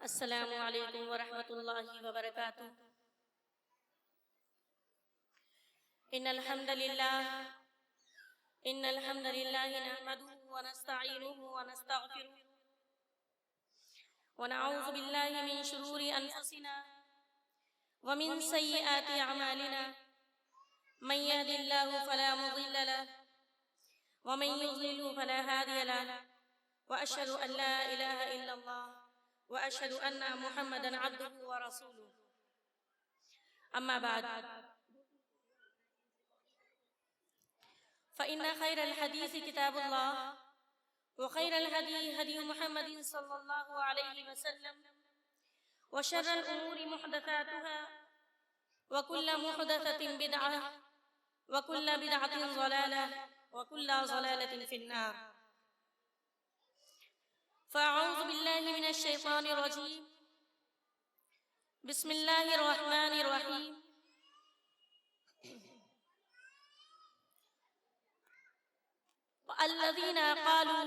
السلام علیکم ورحمۃ اللہ وبرکاتہ۔ ان الحمد للہ نحمده ونستعینه ونستغفره ونعوذ باللہ من شرور انفسنا ومن سیئات اعمالنا، من يهد الله فلا مضل له ومن يضلل فلا هادي له، واشهد ان لا اله الا الله واشهد ان محمدا عبده ورسوله، اما بعد فان خير الحديث كتاب الله، وخير الهدي هدي محمد صلى الله عليه وسلم، وشر الامور محدثاتها، وكل محدثة بدعة، وكل بدعة ضلالة، وكل ضلالة في النار۔ فأعوذ بالله من الشيطان الرجيم، بسم الله الرحمن الرحيم۔ الذين قالوا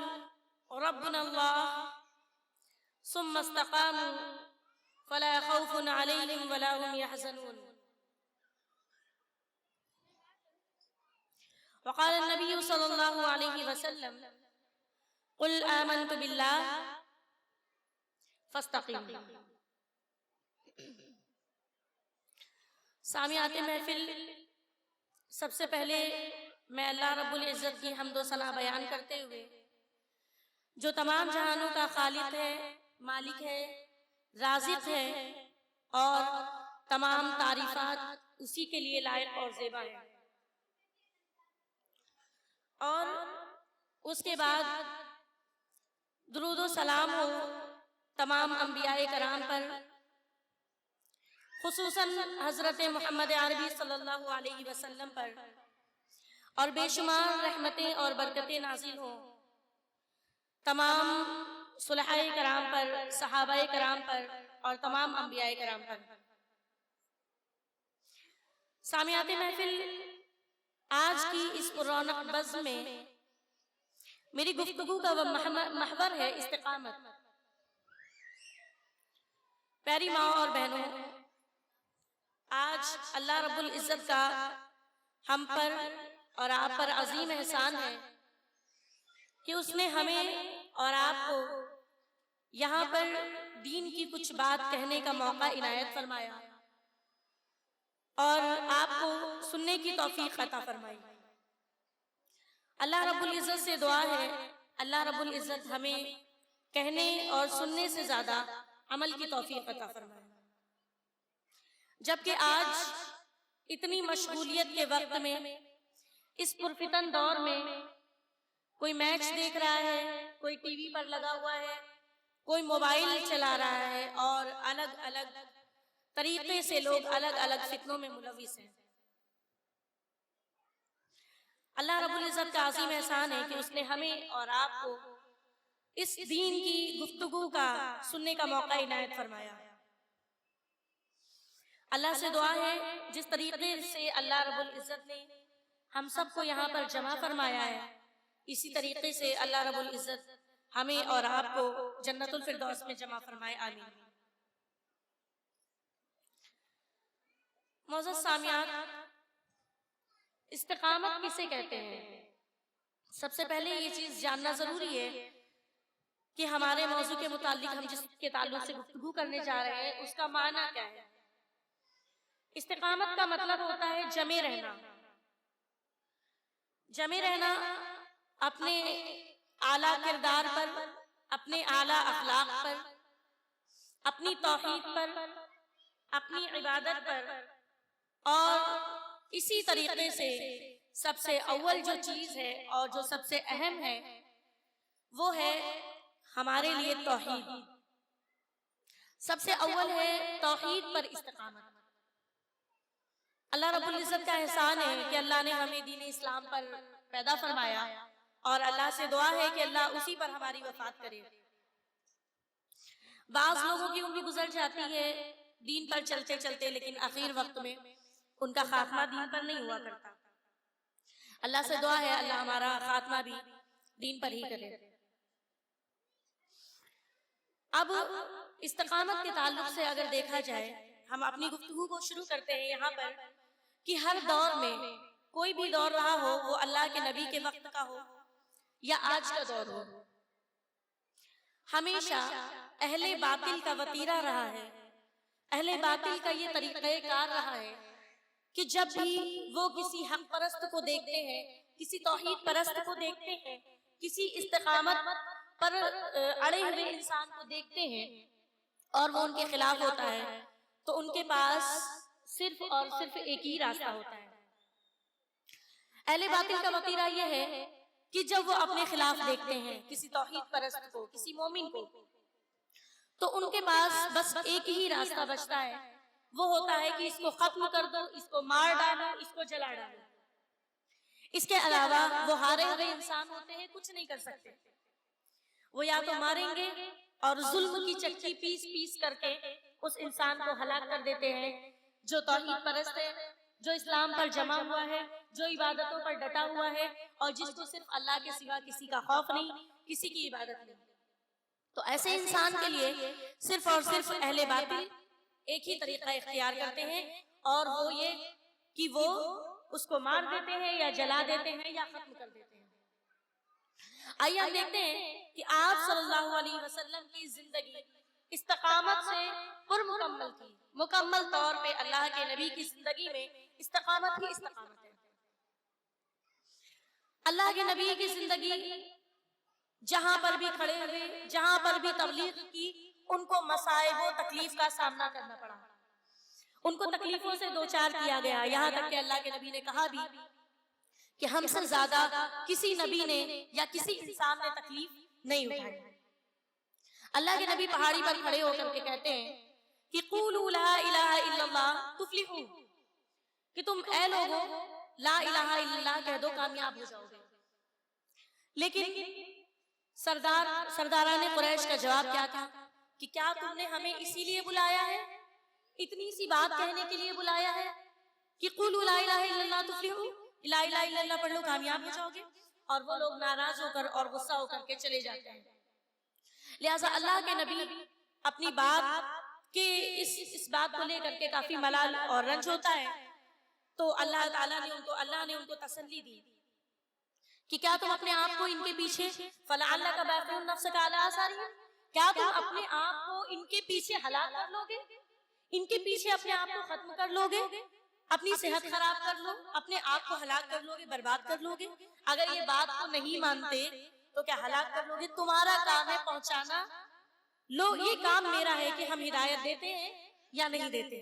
ربنا الله ثم استقاموا فلا خوف عليهم ولا هم يحزنون۔ وقال النبي صلى الله عليه وسلم قل آمنت بالله فاستقم۔ سامعات محفل، سب سے پہلے میں اللہ رب العزت کی حمد و ثنا بیان کرتے ہوئے، جو تمام جہانوں کا خالق ہے، مالک ہے، رازق ہے، اور تمام تعریفات اسی کے لیے لائق اور زیبا ہے، اور اس کے بعد درود و سلام ہو تمام انبیاء کرام پر، خصوصاً حضرت محمد عربی صلی اللہ علیہ وسلم پر، اور بے شمار رحمتیں اور برکتیں نازل ہوں تمام صلحاء کرام پر، صحابہ کرام پر، اور تمام انبیاء کرام پر۔ سامعات محفل، آج کی اس رونق بزم میں میری گفتگو کا وہ محور ہے استقامت۔ پیاری ماں اور بہنوں، آج اللہ رب العزت کا ہم پر اور آپ پر عظیم احسان ہے کہ اس نے ہمیں اور آپ کو یہاں پر دین کی کچھ بات کہنے کا موقع عنایت فرمایا اور آپ کو سننے کی توفیق عطا فرمائی۔ اللہ رب العزت سے دعا ہے، اللہ رب العزت ہمیں کہنے اور سننے سے زیادہ عمل کی توفیق عطا فرمائے۔ جبکہ آج اتنی مشغولیت کے وقت میں، اس پرفتن دور میں، کوئی میچ دیکھ رہا ہے، کوئی ٹی وی پر لگا ہوا ہے، کوئی موبائل چلا رہا ہے، اور الگ الگ طریقے سے لوگ الگ الگ فتنوں میں ملوث ہیں۔ اللہ رب العزت کا عظیم احسان ہے کہ اس نے ہمیں اور آپ کو اس دین کی گفتگو کا سننے کا موقع عنایت فرمایا۔ اللہ سے دعا ہے جس طریقے سے اللہ رب العزت نے ہم سب کو یہاں پر جمع فرمایا ہے، اسی طریقے سے اللہ رب العزت ہمیں اور آپ کو جنت الفردوس میں جمع فرمائے، آمین۔ معزز سامعات، استقامت کسے کہتے ہیں؟ سب سے پہلے یہ چیز جاننا ضروری ہے کہ ہمارے موضوع کے متعلق ہم جس کے تعلق سے گفتگو کرنے جا رہے ہیں اس کا معنی کیا ہے۔ استقامت کا مطلب ہوتا ہے جمے رہنا۔ جمے رہنا اپنے اعلیٰ کردار پر، اپنے اعلیٰ اخلاق پر، اپنی توحید پر، اپنی عبادت پر، اور اسی طریقے سے سب سے اول جو چیز ہے اور جو سب سے اہم ہے وہ ہے ہمارے لیے توحید۔ سب سے اول ہے توحید پر استقامت۔ اللہ رب العزت کا احسان ہے کہ اللہ نے ہمیں دین اسلام پر پیدا فرمایا، اور اللہ سے دعا ہے کہ اللہ اسی پر ہماری وفات کرے۔ بعض لوگوں کی عمر گزر جاتی ہے دین پر چلتے چلتے، لیکن آخر وقت میں ان کا خاتمہ دین پر نہیں ہوا کرتا۔ اللہ سے دعا ہے اللہ ہمارا خاتمہ بھی دین پر ہی کرے۔ اب استقامت کے تعلق سے اگر دیکھا جائے، ہم اپنی گفتگو کو شروع کرتے ہیں یہاں پر کہ ہر دور میں کوئی بھی دور رہا ہو، وہ اللہ کے نبی کے وقت کا ہو یا آج کا دور ہو، ہمیشہ اہل باطل کا وتیرہ رہا ہے، اہل باطل کا یہ طریقہ کار رہا ہے کہ جب بھی وہ کسی حق پرست کو دیکھتے ہیں، کسی توحید پرست کو دیکھتے ہیں، کسی استقامت پر اڑے ہوئے انسان کو دیکھتے ہیں اور وہ ان کے خلاف ہوتا ہے، تو ان کے پاس صرف اور صرف ایک ہی راستہ ہوتا ہے۔ اہل باطل کا وتیرہ یہ ہے کہ جب وہ اپنے خلاف دیکھتے ہیں کسی توحید پرست کو، کسی مومن کو، تو ان کے پاس بس ایک ہی راستہ بچتا ہے، وہ ہوتا ہے کہ اس کو ختم کر دو، اس کو مار ڈالو، اس کو جلا ڈالو۔ اس کے علاوہ وہ ہارے ہوئے انسان ہوتے ہیں، کچھ نہیں کر سکتے۔ وہ یا تو ماریں گے اور ظلم کی چکی پیس پیس کر کے اس انسان کو ہلاک کر دیتے ہیں جو توحید پرست ہے، جو اسلام پر جمع ہوا ہے، جو عبادتوں پر ڈٹا ہوا ہے اور جس کو صرف اللہ کے سوا کسی کا خوف نہیں، کسی کی عبادت نہیں۔ تو ایسے انسان کے لیے صرف اور صرف اہل باطل ایک ہی طریقہ اختیار کرتے ہیں، اور وہ یہ کہ وہ اس کو مار دیتے ہیں یا جلا دیتے ہیں یا ختم کر دیتے ہیں۔ آئیے ہم دیکھتے ہیں کہ آپ صلی اللہ علیہ وسلم کی زندگی استقامت سے پرمکمل تھی۔ مکمل طور پہ اللہ کے نبی کی زندگی میں استقامت ہی استقامت ہے۔ اللہ کے نبی کی زندگی جہاں پر بھی کھڑے ہوئے، جہاں پر بھی تبلیغ کی، ان کو مصائب و تکلیف کا سامنا کرنا پڑا، ان کو تکلیفوں سے دوچار کیا گیا، یہاں تک کہ اللہ کے نبی نے کہا بھی کہ ہم سے زیادہ کسی نبی نے یا کسی انسان نے تکلیف نہیں اٹھائی۔ اللہ کے نبی پہاڑی پر کھڑے ہو کر کے کہتے ہیں کہ قولوا لا الہ الا اللہ تفلحوا، کہ تم اے لوگوں لا الہ الا اللہ کہہ دو، کامیاب ہو جاؤ گے۔ لیکن سرداران قریش کا جواب کیا تھا کہ کیا تم نے ہمیں اسی لیے بلایا ہے، اتنی سی بات کہنے کے لیے بلایا ہے کہ قولوا لا الہ الا اللہ تفلحوا، لا الہ الا اللہ پڑھ لو کامیاب ہو جاؤ گے؟ اور وہ لوگ ناراض ہو کر اور غصہ ہو کر کے چلے جاتے ہیں۔ لہٰذا اللہ کے نبی اپنی بات کے اس بات کو لے کر کے کافی ملال اور رنج ہوتا ہے، تو اللہ تعالیٰ نے ان کو تسلی دی کہ کیا تم اپنے آپ کو ان کے پیچھے فَلَعَلَّكَ بَاخِعٌ نَفْسَكَ عَلَىٰ آثَارِهِمْ، کیا تم اپنے آپ کو ان کے پیچھے ہلاک کر لو گے، ان کے پیچھے اپنے آپ کو ختم کر لو گے، اپنی صحت خراب کر لو، اپنے آپ کو ہلاک کر لو گے، برباد کر لو گے؟ اگر یہ بات کو نہیں مانتے تو کیا ہلاک کر لو گے؟ تمہارا کام ہے پہنچانا، لو یہ کام میرا ہے کہ ہم ہدایت دیتے ہیں یا نہیں دیتے،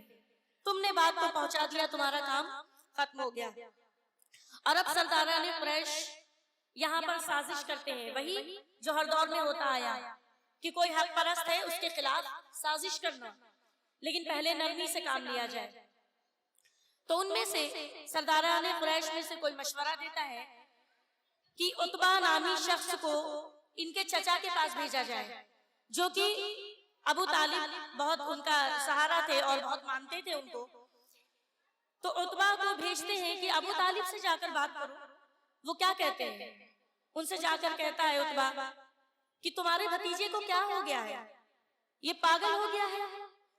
تم نے بات کو پہنچا دیا، تمہارا کام ختم ہو گیا۔ اور اب سرداران قریش یہاں پر سازش کرتے ہیں، وہی جو ہر دور میں ہوتا آیا کہ کوئی حق پرست ہے اس کے خلاف سازش کرنا، لیکن پہلے نرمی سے کام لیا جائے۔ تو ان میں سے سرداران قریش میں سے کوئی مشورہ دیتا ہے کہ عتبہ نامی شخص کو ان کے چچا کے پاس بھیجا جائے، جو کہ ابو طالب بہت ان کا سہارا تھے اور بہت مانتے تھے ان کو۔ تو عتبہ کو بھیجتے ہیں کہ ابو طالب سے جا کر بات کرو۔ وہ کیا کہتے ہیں؟ ان سے جا کر کہتا ہے عتبہ کہ تمہارے بھتیجے کو کیا ہو گیا ہے، یہ پاگل ہو گیا ہے،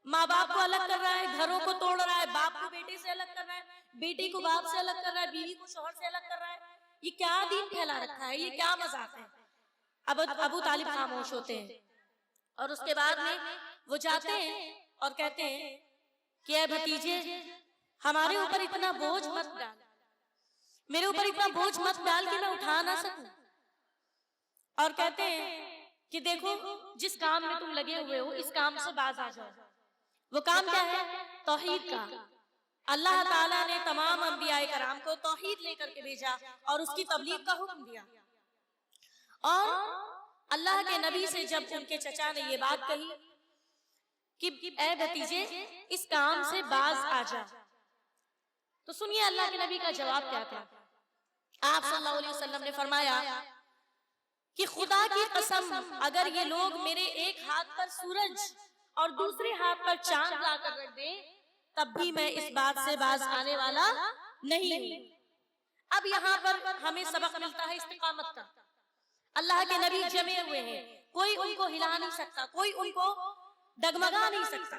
ماں باپ کو الگ کر رہا ہے، گھروں کو توڑ رہا ہے، باپ کو بیٹے سے الگ کر رہا ہے، بیٹی کو باپ سے الگ کر رہا ہے، بیوی کو شوہر سے الگ کر رہا ہے، یہ کیا دین پھیلا رکھا ہے، یہ کیا مذاق ہے؟ اب ابو طالب خاموش ہوتے ہیں، اور اس کے بعد میں وہ جاتے ہیں اور کہتے ہیں کہ اے بھتیجے، ہمارے اوپر اتنا بوجھ مت ڈال، میرے اوپر اتنا بوجھ مت ڈال کہ میں اٹھا نہ سکوں۔ اور کہتے ہیں کہ دیکھو جس کام میں تم لگے ہوئے ہو اس کام سے باز آ جاؤ۔ وہ کام کیا ہے؟ توحید کا۔ اللہ تعالیٰ نے تمام انبیاء کرام کو توحید لے کر کے بھیجا اور اس کی تبلیغ کا حکم دیا، اور اللہ کے نبی سے جب ان کے چچا نے یہ بات کہی کہ اے بھتیجے اس کام سے باز آ جا، تو سنیے اللہ کے نبی کا جواب کیا تھا۔ آپ صلی اللہ علیہ وسلم نے فرمایا کہ خدا کی قسم اگر یہ لوگ میرے ایک ہاتھ پر سورج اور دوسرے ہاتھ پر چاند لا کر رکھ دیں تب بھی میں اس بات سے باز آنے والا نہیں ہوں۔ اب یہاں پر ہمیں سبق ملتا ہے استقامت کا۔ اللہ کے نبی جمے ہوئے ہیں، کوئی ان کو ہلا نہیں سکتا، کوئی ان کو ڈگمگا نہیں سکتا۔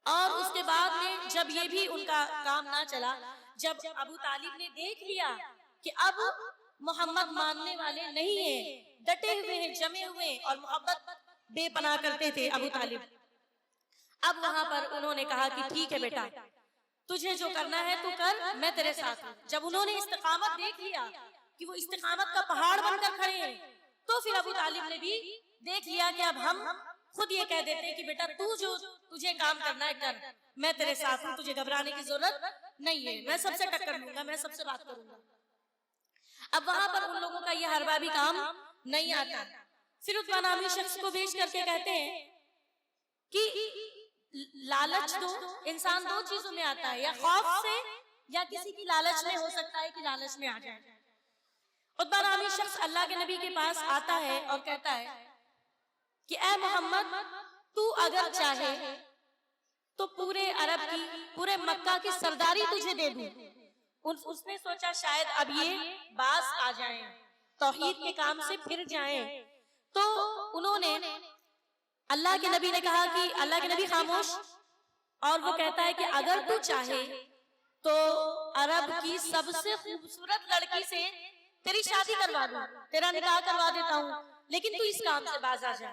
اور اس کے بعد میں جب یہ بھی ان کا کام نہ چلا، جب ابو طالب نے دیکھ لیا کہ اب محمد ماننے والے نہیں ہیں، ڈٹے ہوئے ہیں، جمے ہوئے ہیں، اور محبت بے پناہ کرتے تھے ابو طالب، اب وہاں پر انہوں نے کہا کہ ٹھیک ہے بیٹا، تجھے جو کرنا ہے تو کر، میں تیرے ساتھ ہوں۔ جب انہوں نے استقامت دیکھ لیا کہ وہ استقامت کا پہاڑ بن کر کھڑے ہیں، تو پھر ابو طالب نے بھی دیکھ لیا کہ اب ہم خود یہ کہہ دیتے کہ بیٹا تو جو تجھے کام کرنا ہے کر، میں تیرے ساتھ ہوں، تجھے گھبرانے کی ضرورت نہیں ہے، میں سب سے ٹکر لوں گا، میں سب سے بات کروں گا۔ اب وہاں پر ان لوگوں کا یہ حربہ بھی کام نہیں آتا۔ پھر عتبہ نامی شخص کو بھیج کر کے کہتے ہیں کہ لالچ دو، انسان دو چیزوں میں آتا ہے، یا خوف سے یا کسی کی لالچ میں، ہو سکتا ہے کہ لالچ میں آ جائے۔ عتبہ نامی شخص اللہ کے نبی کے پاس آتا ہے اور کہتا ہے کہ اے محمد، تو اگر چاہے تو پورے عرب کی، پورے مکہ کی سرداری تجھے دے دوں۔ اس نے سوچا شاید اب یہ باز آ جائیں، توحید کے کام سے پھر جائیں، تو انہوں نے، اللہ کے نبی نے کہا کہ اللہ کے نبی خاموش، اور وہ کہتا ہے کہ اگر تو چاہے تو عرب کی سب سے خوبصورت لڑکی سے تیری شادی کروا دوں، تیرا نکاح کروا دیتا ہوں، لیکن تو اس کام سے باز آ جا۔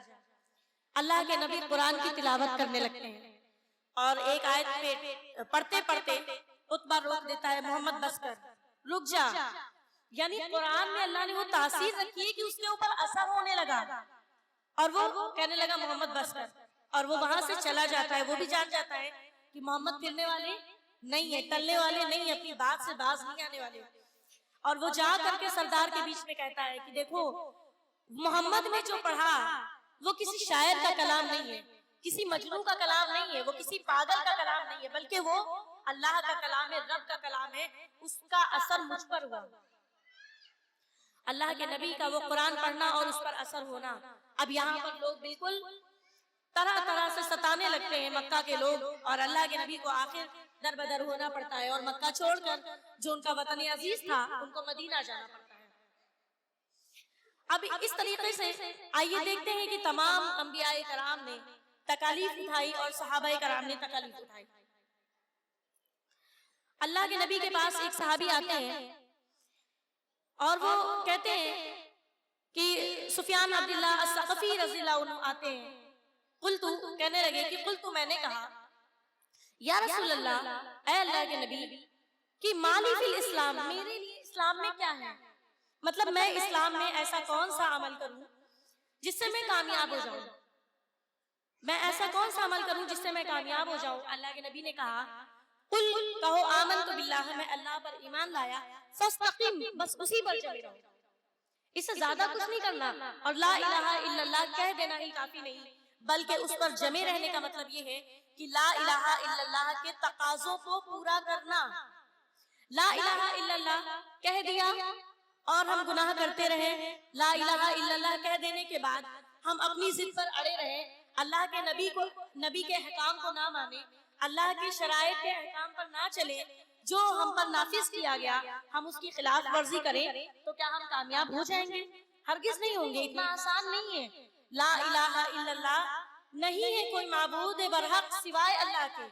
اللہ کے نبی قرآن کی تلاوت کرنے لگتے ہیں، اور ایک آیت پہ پڑھتے پڑھتے عتبہ روک دیتا ہے، محمد بس کر، رک جا۔ یعنی قرآن میں اللہ نے وہ تاثیر رکھی ہے کہ اس کے اوپر اثر ہونے لگا، اور وہ کہنے لگا محمد بس کر، اور وہ وہاں سے چلا جاتا ہے۔ وہ بھی جان جاتا ہے کہ محمد پھرنے والے نہیں ہیں، ٹلنے والے نہیں ہیں، اپنی بات سے باز نہیں آنے والے۔ اور وہ جا کر کے سردار کے بیچ میں کہتا ہے کہ دیکھو، محمد نے جو پڑھا وہ کسی شاعر کا کلام نہیں ہے، کسی مجنون کا کلام نہیں ہے، وہ کسی پاگل کا کلام نہیں ہے، بلکہ وہ اللہ کا کلام ہے، رب کا کلام ہے، اس کا اثر مجھ پر ہوا۔ اللہ کے نبی کا وہ قرآن پڑھنا اور اس پر اثر ہونا۔ اب یہاں پر لوگ بالکل طرح طرح سے ستانے لگتے ہیں مکہ کے لوگ، اور اللہ کے نبی کو آخر در بدر ہونا پڑتا ہے، اور مکہ چھوڑ کر جو ان کا وطن عزیز تھا ان کو مدینہ جانا پڑتا ہے۔ اب اس طریقے سے آئیے دیکھتے ہیں کہ تمام انبیاء کرام نے تکالیف اٹھائی اور صحابہ کرام نے تکالیف اٹھائی۔ اللہ کے نبی کے پاس ایک صحابی آتے ہیں اور وہ کہتے ہیں کہ سفیان عبداللہ الثقفی رضی اللہ عنہ آتے ہیں، قلتو، کہنے لگے کہ قلتو، میں نے کہا، یا رسول اللہ، اے اللہ کے نبی، کہ مالی فی الاسلام، میرے لیے اسلام میں کیا ہے؟ مطلب میں اسلام میں ایسا کون سا عمل کروں جس سے میں کامیاب ہو جاؤں، میں ایسا کون سا عمل کروں جس سے میں کامیاب ہو جاؤں؟ اللہ کے نبی نے کہا، قل، کہو، آمنت باللہ، میں اللہ پر ایمان لایا، فاستقم، بس اسی پر چلے رہو، اس سے زیادہ کچھ نہیں کرنا، اور لا الہ الا اللہ کہہ دینا ہی کافی نہیں، بلکہ اس پر جمے رہنے کا مطلب یہ ہے کہ لا الہ الا اللہ کے تقاضوں کو پورا کرنا۔ لا الہ الا اللہ کہہ دیا اور ہم گناہ کرتے رہے، لا الہ الا اللہ کہہ دینے کے بعد ہم اپنی ضد پر اڑے رہے، اللہ کے نبی کے احکام کو نہ مانے، اللہ کی شرائط کے احکام پر نہ چلے، جو ہم پر نافذ کیا گیا ہم اس کی خلاف ورزی کریں، تو کیا ہم کامیاب ہو جائیں گے؟ ہرگز نہیں ہوں گے۔ اتنا آسان نہیں ہے۔ لا الہ الا اللہ، نہیں ہے کوئی معبود برحق سوائے اللہ کے،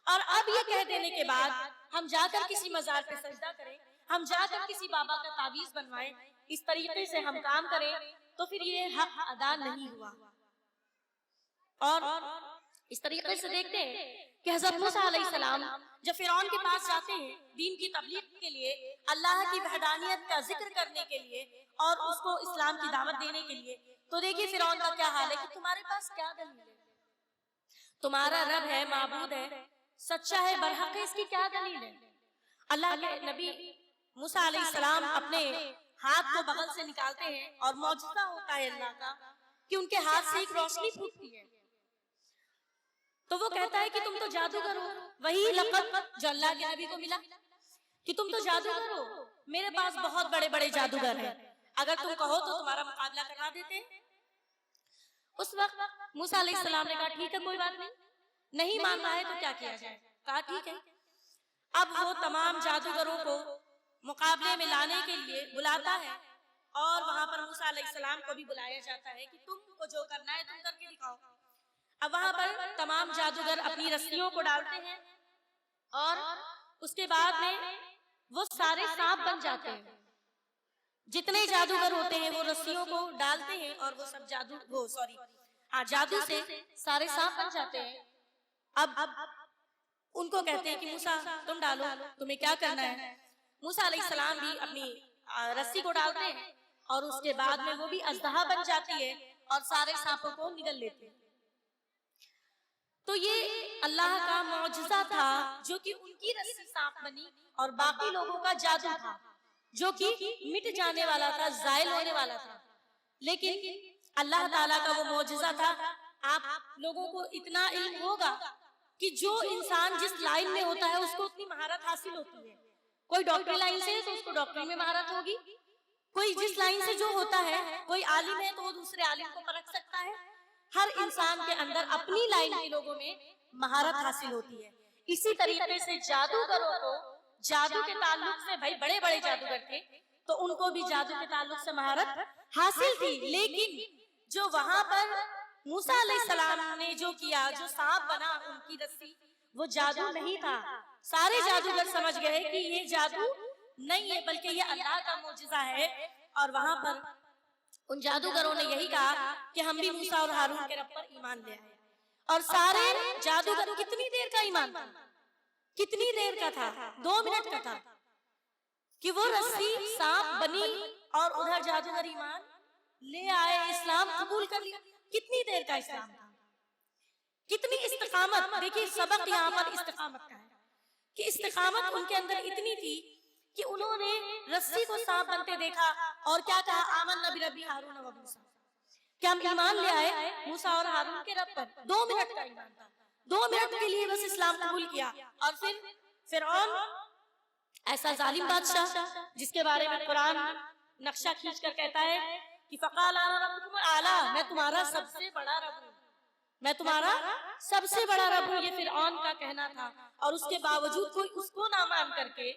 اور اب یہ کہہ دینے کے بعد ہم جا کر کسی مزار پہ سجدہ کریں، ہم جا کر کسی بابا کا تعویذ بنوائیں، اس طریقے سے ہم کام کریں، تو پھر یہ حق ادا نہیں ہوا۔ اور اس طریقے سے دیکھتے ہیں کہ حضرت موسیٰ علیہ السلام جب فرعون کے پاس جاتے ہیں دین کی تبلیغ کے لیے، اللہ کی وحدانیت کا ذکر کرنے کے لیے اور اس کو اسلام کی دعوت دینے کے لیے، تو دیکھیے فرعون کا کیا حال ہے کہ تمہارے پاس کیا دلیل ہے؟ تمہارا رب ہے، معبود ہے، سچا ہے، برحق ہے، اس کی کیا دلیل ہے؟ اللہ کے نبی موسیٰ علیہ السلام اپنے ہاتھ کو بغل سے نکالتے ہیں اور معجزہ ہوتا ہے اللہ کا کہ ان کے ہاتھ سے ایک روشنی پھوٹتی ہے، تو وہ کہتا ہے کہ تم تو جادوگر ہو، وہی لقب جو اللہ کے نبی کو ملا کہ تم تو جادوگر ہو، میرے پاس بہت بڑے بڑے جادوگر ہیں، اگر تم کہو تو تمہارا مقابلہ کروا دیتے ہیں۔ اس وقت موسیٰ علیہ السلام نے کہا ٹھیک ہے، کوئی بات نہیں مان رہا ہے تو کیا کیا جائے؟ کہا ٹھیک ہے۔ اب وہ تمام جادوگروں کو مقابلے میں لانے کے لیے بلاتا ہے اور وہاں پر موسیٰ علیہ السلام کو بھی بلایا جاتا ہے کہ تم کو جو کرنا ہے تم کر کے دکھاؤ۔ اب وہاں پر تمام جادوگر اپنی رسیوں کو ڈالتے ہیں اور اس کے بعد میں وہ سارے سانپ بن جاتے ہیں۔ جتنے جادوگر ہوتے ہیں وہ رسیوں کو ڈالتے ہیں اور وہ سب جادو سے سارے سانپ بن جاتے ہیں۔ اب ان کو کہتے ہیں کہ موسیٰ تم ڈالو، تمہیں کیا کرنا ہے؟ موسیٰ علیہ السلام بھی اپنی رسی کو ڈالتے ہیں اور اس کے بعد میں وہ بھی اژدہا بن جاتی ہے اور سارے سانپوں کو نگل لیتے ہیں۔ تو یہ اللہ کا معجزہ تھا جو کہ ان کی رسی سانپ بنی اور باقی لوگوں کا جادو تھا جو کہ مٹ جانے والا تھا، زائل ہونے والا تھا۔ لیکن اللہ تعالیٰ کا وہ معجزہ تھا۔ آپ لوگوں کو اتنا علم ہوگا کہ جو انسان جس لائن میں ہوتا ہے اس کو اتنی مہارت حاصل ہوتی ہے۔ کوئی ڈاکٹری لائن سے ہے تو اس کو ڈاکٹری میں مہارت ہوگی، کوئی جس لائن سے جو ہوتا ہے، کوئی عالم ہے تو وہ دوسرے عالم کو پرکھ سکتا ہے۔ ہر انسان کے اندر اپنی لائن کے لوگوں میں مہارت حاصل ہوتی ہے۔ اسی طریقے سے جادوگروں کو جادو کے تعلق سے، بھائی بڑے بڑے جادوگر تھے تو ان کو بھی جادو کے تعلق سے مہارت حاصل تھی، لیکن جو وہاں پر موسیٰ علیہ السلام نے جو کیا، جو سانپ بنا ان کی رسی، وہ جادو نہیں تھا۔ سارے جادوگر سمجھ گئے کہ یہ جادو نہیں ہے بلکہ یہ اللہ کا معجزہ ہے، اور وہاں پر ان جادوگروں نے یہی کہا کہ ہم بھی موسیٰ اور ہارون کے رب پر ایمان لے آئے۔ اور سارے جادوگر کتنی دیر کا ایمان تھا؟ کتنی دیر کا تھا؟ 2 منٹ کا تھا کہ وہ رسی سانپ بنی اور ادھر جادوگر ایمان لے آئے، اسلام قبول کر لیا۔ کتنی دیر کا اسلام تھا، کتنی استقامت۔ دیکھیے سبق یہاں پر استقامت کا ہے کہ استقامت ان کے اندر اتنی تھی کہ انہوں نے رسی کو سانپ بنتے دیکھا اور کیا کہا؟ آمنا برب ہارون و موسیٰ، کہ ہم ایمان لے آئے موسیٰ اور ہارون کے رب پر۔ 2 منٹ کا ایمان تھا، 2 منٹ کے لیے بس اسلام قبول کیا۔ اور پھر فرعون ایسا ظالم بادشاہ جس کے بارے میں قرآن نقشہ کھینچ کر کہتا ہے کہ فقال انا ربکم الاعلی، میں تمہارا سب سے بڑا رب ہوں، میں تمہارا سب سے بڑا رب ہوں۔ یہ فرعون کا کہنا تھا، اور اس کے باوجود کوئی اس کو نہ مان کر کے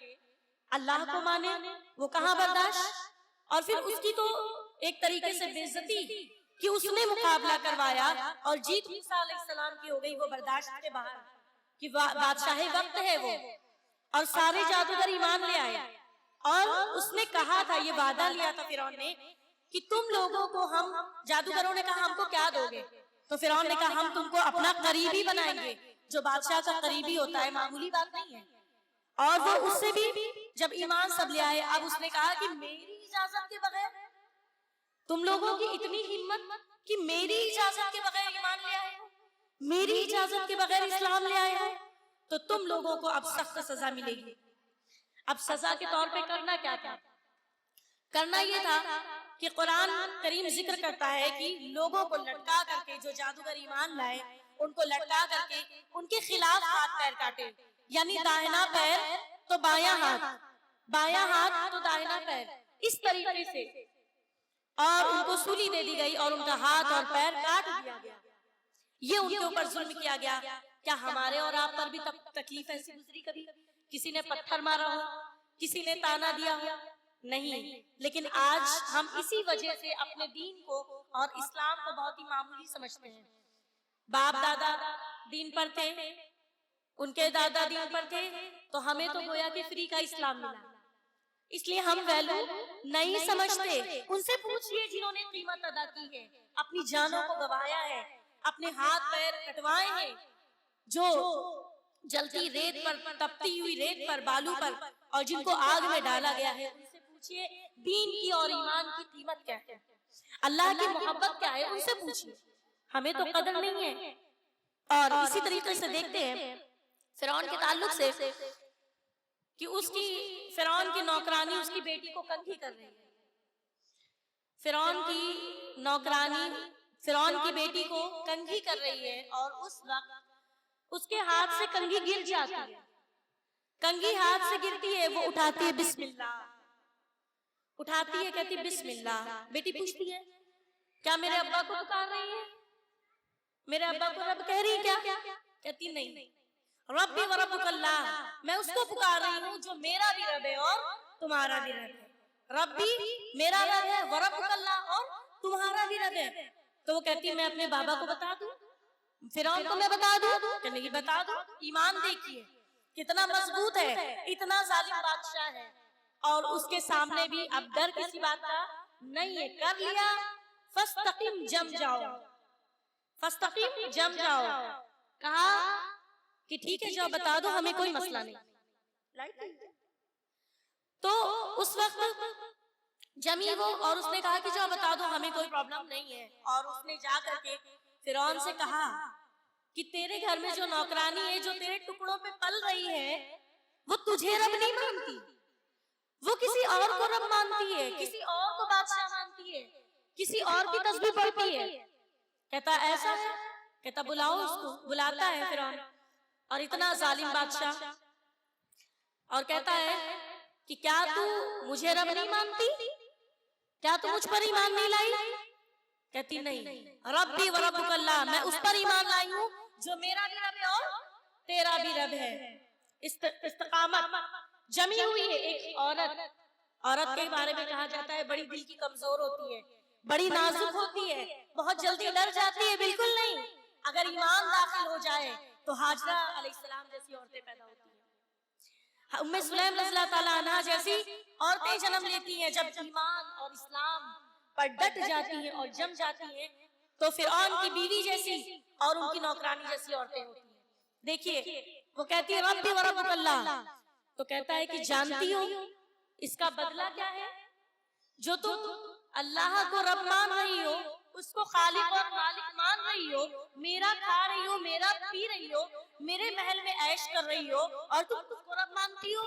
اللہ کو مانے، وہ کہاں برداشت۔ اور پھر اس کی تو ایک طریقے سے بے عزتی کہ اس نے مقابلہ کروایا اور جیت موسیٰ علیہ السلام کی ہو گئی، وہ برداشت کے باہر کہ بادشاہ وقت ہے وہ۔ اور سارے جادوگر ایمان لے آئے، اور اس نے کہا تھا، یہ وعدہ لیا تھا فرعون نے کہ تم لوگوں کو ہم، جادوگروں نے کہا ہم کو کیا دو گے؟ تو فرعون نے کہا ہم تم کو اپنا قریبی بنائیں گے۔ جو بادشاہ کا قریبی ہوتا ہے معمولی بات نہیں ہے۔ اور وہ اس سے بھی جب ایمان سب لے آئے، اب اس نے کہا کہ میری اجازت کے بغیر، تم لوگوں کی اتنی ہمت کہ میری اجازت کے بغیر ایمان لے آئے ہو، میری اجازت کے بغیر اسلام لے آئے ہو، تو تم لوگوں کو اب سخت سزا ملے گی۔ اب سزا کے طور پہ کرنا کیا تھا؟ کرنا یہ تھا کہ قرآن کریم ذکر کرتا ہے کہ لوگوں کو لٹکا کر کے، جو جادوگر ایمان لائے ان کو لٹکا کر کے ان کے خلاف ہاتھ پیر کاٹے، یعنی داہنا پیر تو بایاں ہاتھ، بایاں ہاتھ تو داہنا پیر، اس طریقے سے، اور ان کو سولی دے دی گئی اور ان کا ہاتھ اور پیر کاٹ دیا گیا۔ یہ ان کے اوپر ظلم کیا گیا۔ کیا ہمارے اور آپ پر بھی تکلیف ایسی گزری کبھی؟ کسی نے پتھر مارا ہو، کسی نے تانا دیا ہو؟ نہیں، لیکن آج ہم اسی وجہ سے اپنے دین کو اور اسلام کو بہت ہی معمولی سمجھتے ہیں۔ باپ دادا دین پر تھے، ان کے دادا دین پر تھے، تو ہمیں تو گویا کہ فری کا اسلام ملا، اس لیے ہم ویلو نہیں سمجھتے۔ ان سے پوچھئے جنہوں نے قیمت ادا کی ہے، اپنی جانوں کو گوایا ہے، اپنے ہاتھ پیر کٹوائے ہیں، جو جلتی ریت پر، تپتی ہوئی ریت پر، بالو پر، اور جن کو آگ میں ڈالا گیا ہے، ان سے پوچھئے دین کی اور ایمان کی قیمت کیا ہے، اللہ کی محبت کیا ہے، ان سے پوچھئے۔ ہمیں تو قدر نہیں ہے۔ اور اسی طریقے سے دیکھتے ہیں فرعون کے تعلق سے کہ اس کی فرعون کی نوکرانی اس کی بیٹی کو کنگھی کر رہی ہے۔ فرعون کی نوکرانی فرعون کی بیٹی کو کنگھی کر رہی ہے، اور اس وقت اس کے ہاتھ سے کنگھی گر جاتی ہے۔ کنگھی ہاتھ سے گرتی ہے، وہ اٹھاتی ہے بسم اللہ، اٹھاتی ہے، کہتی بسم اللہ۔ بیٹی پوچھتی ہے کیا میرے ابا کو پکار رہی ہے؟ میرے ابا کو رب کہہ رہی کیا؟ کہتی نہیں، ربی و ربک اللہ، میں اس کو پکار رہی ہوں جو میرا بھی رب ہے اور تمہارا بھی رب ہے۔ ربی میرا رب ہے، وربک اللہ اور تمہارا بھی رب ہے. تو وہ کہتی ہے میں اپنے بابا کو بتا دوں، فرعون کو میں بتا دوں کہ نہیں بتا دوں. ایمان دیکھیے کتنا مضبوط ہے، اتنا ظالم بادشاہ ہے اور اس کے سامنے بھی اب ڈر کسی بات کا نہیں ہے. کر لیا فاستقم جم جاؤ، فاستقم جم جاؤ. کہا کہ ٹھیک ہے جاؤ بتا دو، ہمیں کوئی مسئلہ نہیں. تو اس وقت جمی وہ اور اس نے کہا کہ جاؤ بتا دو، ہمیں کوئی پرابلم نہیں ہے. اور اس نے جا کر کے فرعون سے کہا کہ تیرے گھر میں جو نوکرانی ہے جو تیرے ٹکڑوں پہ پل رہی ہے وہ تجھے رب نہیں مانتی، وہ کسی اور کو رب مانتی ہے، کسی اور کو بادشاہ مانتی ہے، کسی اور کی تسبیح پڑھتی ہے. کہتا ایسا ہے؟ کہتا بلاؤ اس کو. بلاتا ہے فرعون اور اتنا ظالم بادشاہ اور کہتا ہے کہ کیا تو مجھے رب نہیں مانتی، کیا تو مجھ پر ایمان نہیں لائی؟ کہتی نہیں، ربی و ربک اللہ، میں اس پر ایمان لائی ہوں جو میرا بھی رب ہے اور تیرا بھی رب ہے. استقامت جمی ہوئی ہے. ایک عورت کے بارے میں کہا جاتا ہے بڑی دل کی کمزور ہوتی ہے، بڑی نازک ہوتی ہے، بہت جلدی ڈر جاتی ہے. بالکل نہیں، اگر ایمان داخل ہو جائے تو ہاجرہ علیہ السلام جیسی عورتیں پیدا ہوتی ہیں، ام سلیم رضی اللہ تعالیٰ عنہ جیسی عورتیں جنم لیتی ہیں. جب ایمان اور اسلام پر ڈٹ جاتی ہیں اور جم جاتی ہیں تو فرعون کی بیوی جیسی اور ان کی نوکرانی جیسی عورتیں ہوتی ہیں. دیکھیے وہ کہتی ہے ربی و ربک اللہ، تو کہتا ہے کہ جانتی ہو اس کا بدلہ کیا ہے؟ جو تم اللہ کو رب مان رہی ہو، اس کو خالق اور مالک مان رہی ہو، میرا کھا رہی ہو، میرا پی رہی ہو، میرے محل میں عیش کر رہی ہو اور تم اس کو رب مانتی ہو.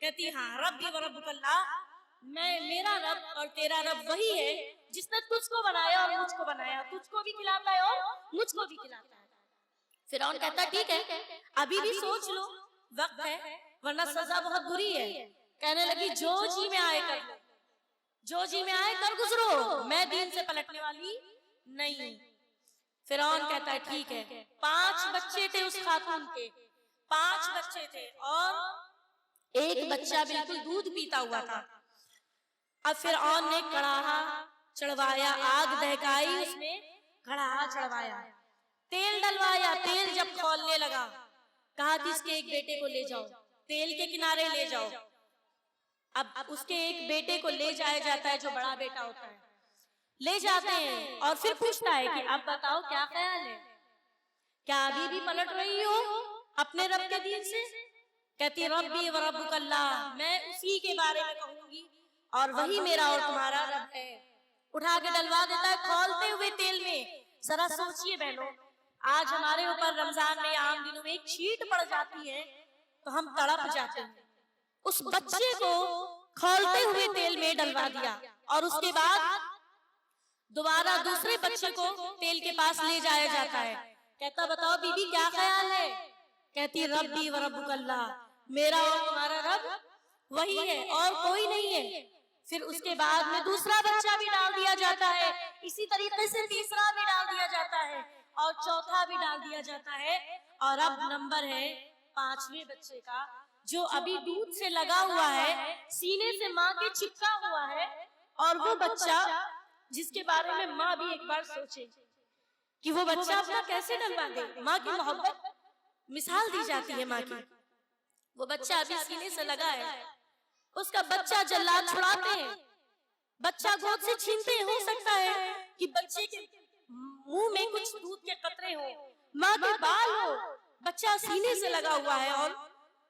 کہتی ہاں ربی و ربک اللہ، میرا رب اور تیرا رب وہی ہے جس نے تجھ کو بنایا اور مجھ کو بنایا، تجھ کو بھی کھلاتا ہے اور مجھ کو بھی کھلاتا ہے. فرعون کہتا ٹھیک ہے ابھی بھی سوچ لو، وقت ہے ورنہ سزا بہت بری ہے. کہنے لگی جو جی میں آئے کر لو، جو جی میں آئے کر گزرو، میں دین سے پلٹنے والی نہیں. فرعون کہتا ہے ٹھیک ہے. 5 بچے تھے اس خاتون کے، 5 بچے تھے اور ایک بچہ بالکل دودھ پیتا ہوا تھا. اب فرعون نے کڑاہا چڑھوایا، آگ دہکائی، اس نے کڑاہا چڑھوایا، تیل ڈلوایا. تیل جب کھولنے لگا کہا کہ اس کے ایک بیٹے کو لے جاؤ، تیل کے کنارے لے جاؤ. اب اس کے ایک بیٹے کو لے جایا جاتا ہے جو بڑا بیٹا ہوتا ہے، لے جاتے ہیں اور پھر پوچھتا ہے کہ اب بتاؤ کیا خیال ہے، کیا ابھی بھی پلٹ رہی ہو اپنے رب کے دین سے؟ کہتی ربی و ربک اللہ، میں اسی کے بارے میں کہوں گی اور وہی میرا اور تمہارا رب ہے. اٹھا کے ڈلوا دیتا ہے کھولتے ہوئے تیل میں. ذرا سوچئے بہنوں، آج ہمارے اوپر رمضان میں عام دنوں میں ایک چھیٹ پڑ جاتی ہے تو ہم تڑپ جاتے ہیں. اس بچے کو کھولتے ہوئے تیل میں ڈلوا دیا اور اس کے بعد دوبارہ دوسرے بچے کو تیل کے پاس لے جایا جاتا ہے. کہتا بتاؤ بی بی کیا خیال ہے؟ کہتی ربی و ربک اللہ، میرا اور تمہارا رب وہی ہے اور کوئی نہیں ہے. پھر اس کے بعد میں دوسرا بچہ بھی ڈال دیا جاتا ہے، اسی طریقے سے تیسرا بھی ڈال دیا جاتا ہے اور چوتھا بھی ڈال دیا جاتا ہے. اور اب نمبر ہے 5ویں بچے کا جو ابھی دودھ سے لگا ہوا ہے، سینے سے ماں کے چپکا ہوا ہے. اور وہ بچہ جس کے بارے میں ماں بھی ایک بار سوچے کہ وہ بچہ اپنا کیسے ڈلوا دے. ماں کی محبت مثال دی جاتی ہے ماں کی. وہ بچہ ابھی سینے سے لگا ہے، اس کا بچہ جلاد چھڑاتے ہیں، بچہ گود سے چھینتے ہیں. ہو سکتا ہے کہ بچے کے منہ میں کچھ دودھ کے قطرے ہوں، ماں کے بال ہو، بچہ سینے سے لگا ہوا ہے اور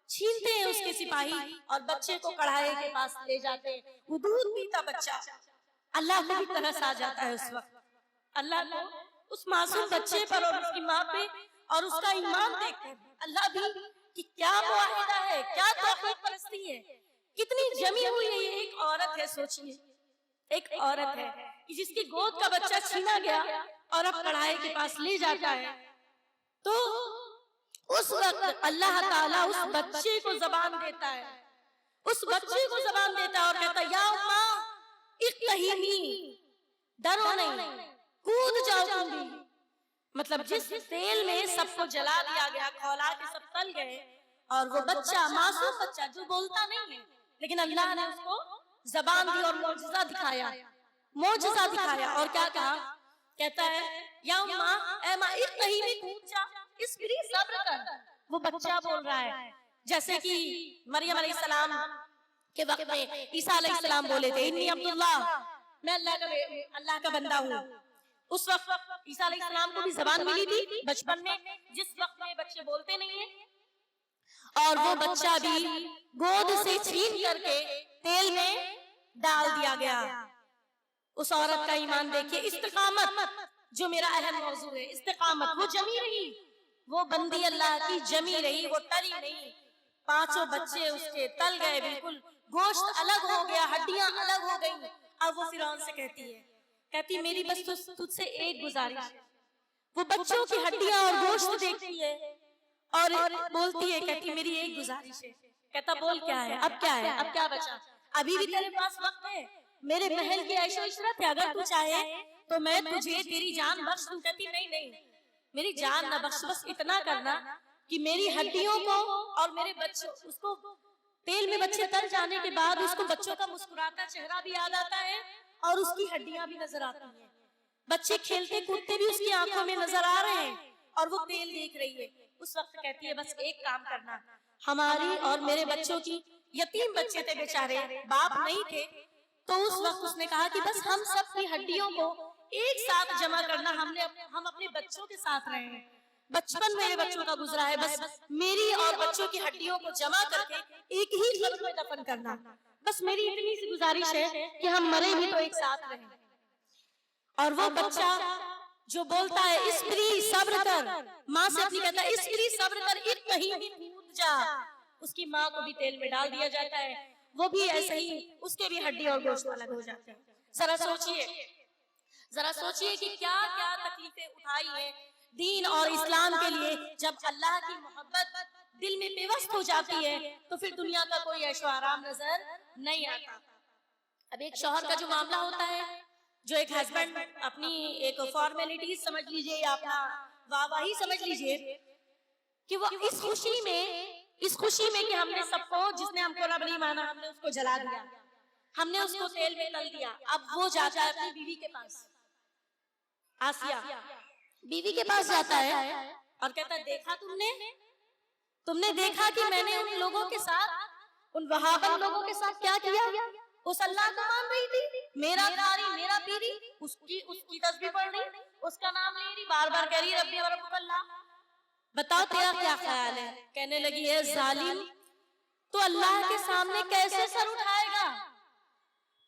چھینتے ہیں اس کے سپاہی اور بچے کو کڑھائی کے پاس لے جاتے ہیں. وہ دودھ پیتا بچہ اللہ کو بھی ترس آ جاتا ہے. اس وقت اللہ کو اس معصوم بچے پر اور اس کی ماں پہ اور اس کا ایمان دیکھ کر اللہ بھی کہ کیا معاہدہ ہے، کیا توحید پرستی ہے، کتنی جمی ہوئی ہے. یہ ایک عورت ہے، سوچئے ایک عورت ہے کہ جس کی گود کا بچہ چھینا گیا اور اب کڑھائی کے پاس لے جاتا ہے. تو اس وقت اللہ تعالیٰ اس بچے کو زبان دیتا ہے، اس بچے کو زبان دیتا ہے اور کہتا ہے یا اماں اقتحیمی، ڈرو نہیں، کود جاؤ تم بھی. مطلب جس تیل میں سب کو جلا دیا گیا، کھولا کے سب تل گئے اور وہ بچہ معصوم بچہ جو بولتا نہیں ہے لیکن اللہ نے اس کو زبان دی اور معجزہ دکھایا، معجزہ دکھایا. اور کیا کہا؟ کہتا ہے یا ماں، اے ماں ارتہی میں کود جا، اصبری صبر کر. وہ بچہ بول رہا ہے، جیسے کہ مریم علیہ السلام کے وقت میں عیسیٰ علیہ السلام بولے تھے انی عبداللہ، میں اللہ کا بندہ ہوں. اس وقت عیسیٰ علیہ السلام کو بھی زبان ملی تھی بچپن میں، جس وقت میں بچے بولتے نہیں ہیں. اور وہ بچہ بھی گود سے چھین کر کے تیل میں ڈال دیا گیا. اس عورت کا ایمان دیکھیے. استقامت جو میرا اہم موضوع ہے، استقامت. وہ جمی رہی، وہ بندی اللہ کی جمی رہی، وہ ٹلی نہیں. 5 بچے اس کے تل گئے، بالکل گوشت الگ ہو گیا، ہڈیاں الگ ہو گئی. اب وہ فرعون سے کہتی میری بس تجھ سے ایک گزارش ہے. وہ بچوں کی ہڈیاں اور گوشت دیکھتی ہے اور بولتی ہے، کہتی میری ایک گزارش ہے. کہتا بول کیا ہے؟ اب کیا ہے؟ اب کیا بچا؟ ابھی بھی تیرے پاس وقت ہے، میرے محل کی عیش و عشرت ہے، اگر تو چاہے تو میں تجھے تیری جان بخش دوں. کہتی نہیں، میری جان نہ بخش، بس اتنا کرنا کہ میری ہڈیوں کو اور میرے بچوں، اس کو تیل میں بچے تل جانے کے بعد اس کو بچوں کا مسکراتا چہرہ بھی یاد آتا ہے اور اس کی ہڈیاں بھی نظر آتی ہیں. بچے کھیلتے کودتے بھی اس کی آنکھوں میں نظر آ رہے ہیں اور وہ تیل دیکھ رہی ہے. اس وقت کہتی ہے بس ایک کام کرنا، ہماری اور میرے بچوں کی، یتیم بچے تھے بیچارے، باپ نہیں تھے. تو اس وقت اس نے کہا کہ بس ہم سب کی ہڈیوں کو ایک ساتھ جمع کرنا. ہم اپنے بچوں کے ساتھ رہے ہیں، بچپن میرے بچوں کا گزرا ہے، بس میری اور بچوں کی ہڈیوں کو جمع کر کے ایک ہی قبر میں دفن کرنا. بس میری اتنی سی گزارش ہے کہ ہم مرے بھی تو ایک ساتھ رہیں. اور وہ بچہ جو بولتا ہے اسپری صبر کر، ماں سے اپنی کہتا ہے اسپری صبر کر، ارتہی کود جا. اس کی ماں کو بھی تیل میں ڈال دیا جاتا ہے، وہ بھی ایسے ہی، اس کے بھی ہڈی اور گوشت الگ ہو جاتے ہیں. ذرا سوچئے کہ کیا کیا تکلیفیں اٹھائی ہیں دین اور اسلام کے لیے. جب اللہ کی محبت دل میں پیوست ہو جاتی ہے تو پھر دنیا کا کوئی عیش و آرام نظر نہیں آتا. اب ایک شوہر کا جو معاملہ ہوتا ہے، جو ایک ہسبینڈ اپنی ایک فارمیلٹی سمجھ لیجئے یا اپنا واہی سمجھ لیجئے کہ وہ اس خوشی میں کہ ہم نے سب کو، جس نے ہم کو رب نہیں مانا، ہم نے اس کو جلا دیا، ہم نے اس کو تیل میں تل دیا. اب وہ جاتا ہے اپنی بیوی کے پاس، آسیہ بیوی کے پاس جاتا ہے اور کہتا ہے دیکھا تم نے دیکھا کہ میں نے ان لوگوں کے ساتھ، ان وہابن لوگوں کے ساتھ کیا کیا؟ اس اللہ کو مان رہی تھی، میرا کھاری میرا پیری، اس کی تسبیح پڑھ رہی، اس کا نام لے رہی، بار بار کہہ رہی ربی و ربک اللہ. بتاؤ تیرا کیا خیال ہے؟ کہنے لگی اے ظالم، تو اللہ کے سامنے کیسے سر اٹھائے گا؟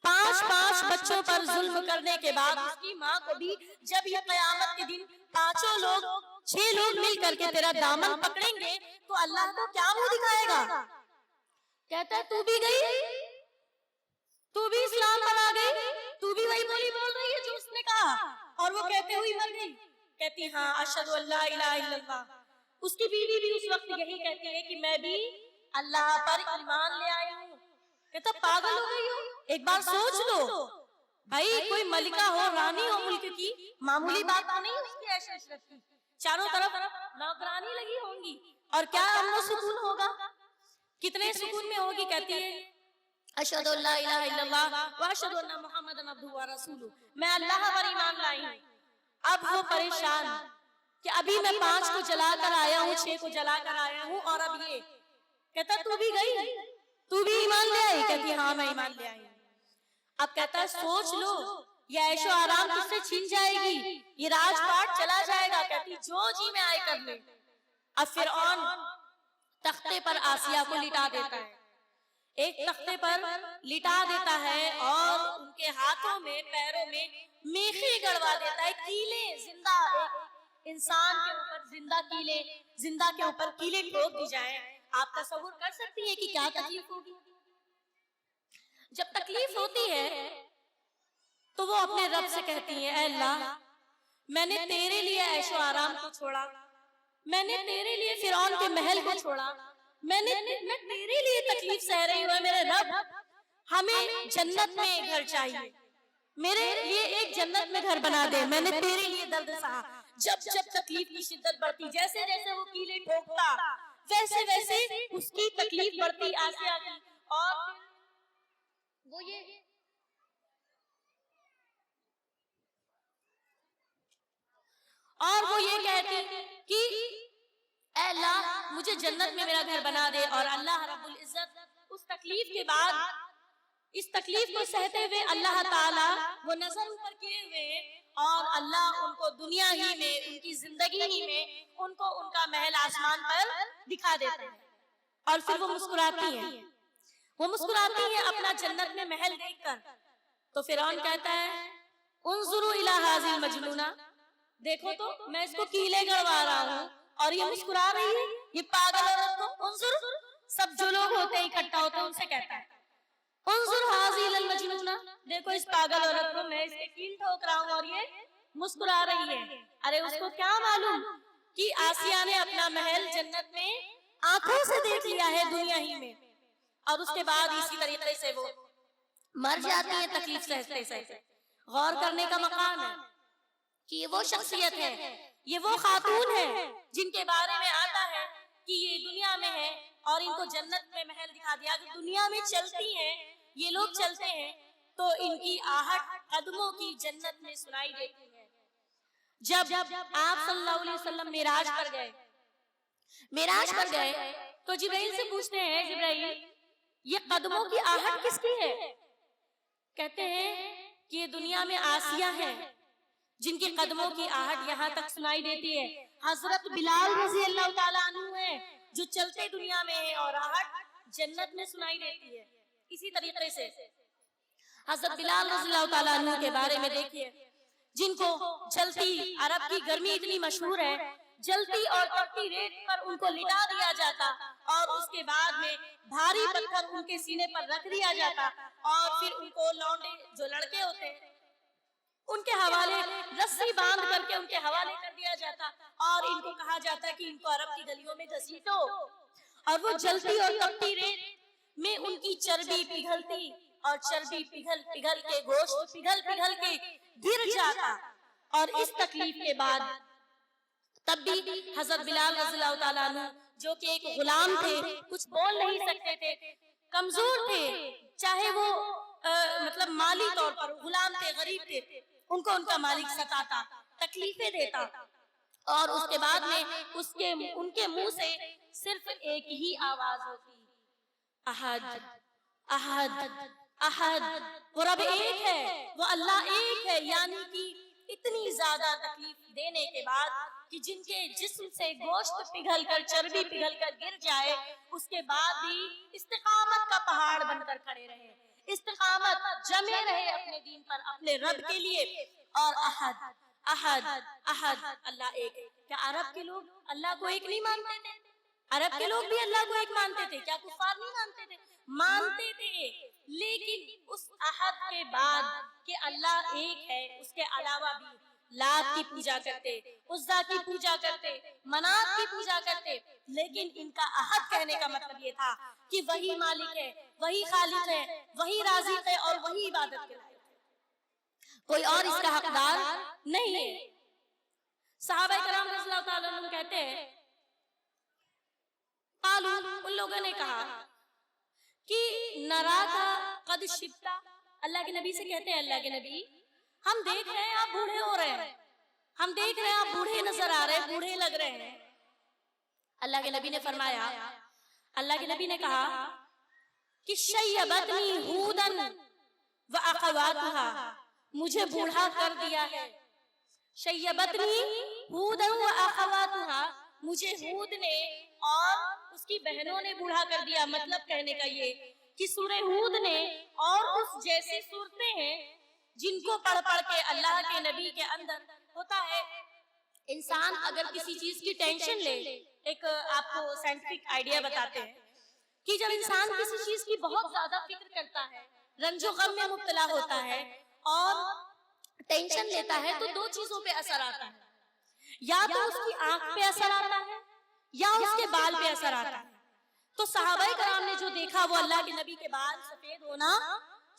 5 بچوں پر ظلم کرنے کے بعد اس کی ماں کو بھی جب یہ قیامت کے دن 6 لوگ مل کر کے تیرا دامن پکڑیں گے تو اللہ کو کیا منہ دکھائے گا؟ کہتا ہے تو بھی گئی، تو بھی اسلام پر آ گئی، تو بھی وہی بولی بول رہی ہے جو اس نے کہا، اور وہ کہتے ہوئی مر گئی. کہتی ہاں اشہد ان لا الہ الا اللہ. اس کی بیوی بھی اس وقت یہی کہتی ہے کہ میں بھی اللہ پر ایمان لے آئی ہوں. کہتا پاگل ہو گئی ہو، ایک بار سوچ لو بھائی، کوئی ملکہ ہو، رانی ہو ملک کی، معمولی بات تو نہیں اس کی عیش و عشرت کی، چاروں طرف نوکرانی لگی ہوں گی، اور کیا امن و سکون ہوگا، کتنے سکون میں ہوگی. کہتی ہے اشہد ان لا الہ الا اللہ واشہد ان محمد عبدہ ورسولہ، میں اللہ پر ایمان لائی ہوں. اب وہ پریشان کہ ابھی میں 5 کو جلا کر آیا ہوں، 6 کو جلا کر آیا ہوں، اور اب یہ کہتا تو بھی گئی، تو بھی ایمان لے آئی؟ کہتی ہاں میں ایمان لے آئی. اب کہتا ہے سوچ لو یہ عیش و آرام تجھ سے چھین جائے گی، یہ راج پاٹ چلا جائے گا. کہتی جو جی میں آئے کر لے. اب فرعون تختے پر آسیہ کو لٹا دیتا ہے، ایک تختے پر لٹا دیتا ہے اور ان کے ہاتھوں میں پیروں میں میخیں گڑوا دیتا ہے، کیلیں، زندہ ایک انسان کے اوپر زندہ کے اوپر کیلیں ٹھوک دی جائیں. آپ تصور کر سکتی ہیں کہ کیا تکلیف ہوگی؟ جب تکلیف ہوتی ہے تو وہ اپنے رب سے کہتی ہیں اے اللہ، میں نے تیرے لیے عیش و آرام کو چھوڑا، میں نے تیرے لیے فرعون کے محل کو چھوڑا، میں تیرے لیے تکلیف سہ رہی ہوں. میرے رب ہمیں جنت میں گھر چاہیے، میرے لیے ایک جنت میں گھر بنا دے. میں نے تیرے لیے درد سہا. جب تکلیف کی شدت بڑھتی، جیسے جیسے وہ کیلیں ٹھوکتا ویسے ویسے اس کی تکلیف بڑھتی آسیہ کی. اور وہ یہ کہتی کہ اے اللہ مجھے جنت میں میرا گھر بنا دے، اور اللہ رب العزت اس تکلیف کے بعد، اس تکلیف کو سہتے ہوئے اللہ تعالیٰ وہ نظر اوپر کیے ہوئے، اور اللہ ان کو دنیا ہی میں، ان کی زندگی ہی میں ان کو ان کا محل آسمان پر دکھا دیتے ہیں، اور پھر وہ مسکراتی ہیں، وہ مسکراتی ہیں اپنا جنت میں محل دیکھ کر۔ تو فرعون کہتا ہے انظروا الی ھذہ المجنونہ، دیکھو تو میں اس کو کیلے گڑوا رہا ہوں اور یہ مسکرا رہی ہے، یہ پاگل عورت کو۔ انظر، سب جو لوگ ہوتے ہیں اکٹھا ہوتے ہیں ان سے کہتا ہے انظر ھذہ المجنونہ، دیکھو اس پاگل عورت کو، میں اس کے کیل ٹھوک رہا ہوں اور یہ مسکرا رہی ہے۔ ارے اس کو کیا معلوم کہ آسیہ نے اپنا محل جنت میں آنکھوں سے دیکھ لیا ہے دنیا ہی میں، اور اس کے بعد اسی طریقے سے وہ مر جاتی ہیں تکلیف سہتے سہتے۔ غور کرنے کا مقام ہے کہ یہ وہ شخصیت ہے، یہ وہ خاتون ہے جن کے بارے میں آتا ہے کہ یہ دنیا میں ہے اور ان کو جنت میں محل دکھا دیا۔ اگر دنیا میں چلتی ہیں یہ لوگ، چلتے ہیں تو ان کی آہٹ قدموں کی جنت میں سنائی دیتی ہے۔ جب آپ صلی اللہ علیہ وسلم معراج پر گئے تو جبرائیل سے پوچھتے ہیں جبرائیل یہ قدموں کی آہٹ کس کی ہے؟ کہتے ہیں کہ یہ دنیا میں آسیہ ہے جن کے قدموں کی آہٹ یہاں تک سنائی دیتی ہے۔ حضرت بلال رضی اللہ تعالیٰ عنہ ہے جو چلتے دنیا میں ہے اور آہٹ جنت میں سنائی دیتی ہے۔ اسی طریقے سے حضرت بلال رضی اللہ تعالیٰ عنہ کے بارے میں دیکھیے، جن کو جلتی، عرب کی گرمی اتنی مشہور ہے، جلتی اور تپتی ریت پر ان کو لٹا دیا جاتا اور اس کے بعد میں بھاری پتھر ان کے سینے پر رکھ دیا جاتا، اور پھر ان کو لونڈے جو لڑکے ہوتے ہیں ان کے حوالے رسی باندھ کر کے ان کے حوالے کر دیا جاتا، اور ان کو کہا جاتا کہ ان کو عرب کی گلیوں میں گھسیٹو، اور وہ جلتی اور تپتی ریت میں ان کی چربی پگھلتی، اور چربی پگھل پگھل کے، گوشت پگھل پگھل کے گر جاتا، اور اس تکلیف کے بعد تب بھی حضرت بلال رضی اللہ تعالیٰ عنہ جو کہ ایک غلام تھے، کچھ بول نہیں سکتے تھے، کمزور تھے، چاہے وہ مطلب مالی طور پر غلام تھے، غریب تھے، ان کو ان کا مالک ستاتا، تکلیفیں دیتا، اور اس کے بعد میں ان کے منہ سے صرف ایک ہی آواز ہوتی، احد احد احد، وہ رب ایک ہے، وہ اللہ ایک ہے۔ یعنی کہ اتنی زیادہ تکلیف دینے کے بعد کہ جن کے جسم سے گوشت پگھل کر، چربی پگھل کر گر جائے، اس کے بعد بھی استقامت کا پہاڑ بن کر کھڑے رہے، استقامت جمے رہے اپنے دین پر، اپنے رب کے لیے، اور احد احد احد، اللہ ایک۔ کیا عرب کے لوگ اللہ کو ایک نہیں مانتے تھے؟ عرب کے لوگ بھی اللہ کو ایک مانتے تھے، کیا کفار نہیں مانتے تھے؟ مانتے تھے، لیکن اس احد کے بعد کہ اللہ ایک ہے، اس کے علاوہ بھی لات کی پوجا کرتے، عزا کی پوجا کرتے، منات کی پوجا کرتے، لیکن ان کا احد کہنے کا مطلب یہ تھا کہ وہی مالک ہے، وہی خالق ہے، وہی رازق ہے، اور وہی عبادت کے لائق ہے، کوئی اور اس کا حقدار نہیں ہے۔ صحابہ کرام رضی اللہ تعالیٰ عنہ کہتے ہیں قالو، ان لوگوں نے کہا کہ نراکا قد شبتا، اللہ کے نبی سے کہتے ہیں اللہ کے نبی ہم دیکھ رہے ہیں آپ بوڑھے ہو رہے ہیں، ہم دیکھ رہے ہیں آپ بوڑھے نظر آ رہے ہیں، بوڑھے لگ رہے ہیں۔ اللہ کے نبی نے فرمایا، اللہ کے نبی نے کہا کہ شیبتنی ہودن واخواتها، مجھے بوڑھا کر دیا ہے، شیبتنی ہودن واخواتها، مجھے ہود نے اور اس کی بہنوں نے بوڑھا کر دیا۔ مطلب کہنے کا یہ کہ سورہ ہود نے اور اس جیسی صورتیں ہیں جن کو پڑھ پڑھ کے اللہ کے نبی کے اندر ہوتا ہے۔ انسان اگر کسی چیز کی ٹینشن لے، ایک آپ کو سائنٹیفک آئیڈیا بتاتے ہیں کہ جب انسان کسی چیز کی بہت زیادہ فکر کرتا ہے، رنج و غم میں مبتلا ہوتا ہے اور ٹینشن لیتا ہے، تو دو چیزوں پہ اثر آتا ہے، یا تو اس کی آنکھ پہ اثر آتا ہے یا اس کے بال پہ اثر آتا ہے۔ تو صحابہ کرام نے جو دیکھا وہ اللہ کے نبی کے بال سفید ہونا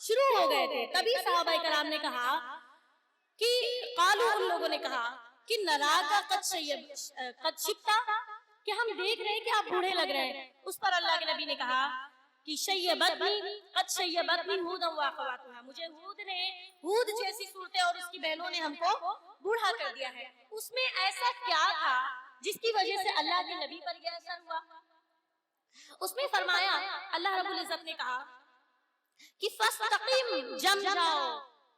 شروع ہو گئے تھے، تبھی صحابہ کرام نے کہا کہ قالو، ان لوگوں نے کہا کہ نراکا قد شبتا، کہ ہم دیکھ رہے ہیں کہ آپ بوڑھے لگ رہے ہیں۔ اس پر اللہ کے نبی نے کہا کہ شیبتنی قد شیبتنی ہود و اخواتها، مجھے ہود جیسی صورتیں اور اس کی بہنوں نے ہم کو بوڑھا کر دیا ہے. اس میں ایسا کیا تھا جس کی وجہ سے اللہ کے نبی پر یہ اثر ہوا؟ اس میں فرمایا اللہ رب العزت نے کہا کہ فاستقم، جم جاؤ،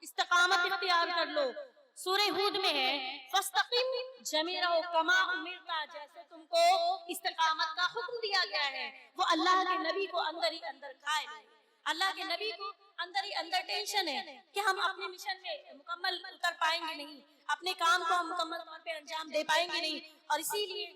استقامت اختیار کر لو. سورہ ہود میں ہے فاستقم، جمے رہو، کما امرتا، جیسے تم کو استقامت کا حکم دیا گیا ہے. وہ اللہ کے نبی کو اندر ہی اندر کھائے. اللہ کے نبی کو اندر ہی اندر ٹینشن ہے کہ ہم اپنے مشن میں مکمل اتر پائیں گے نہیں، اپنے کام کو ہم مکمل طور پہ انجام دے پائیں گے نہیں. اور اسی لیے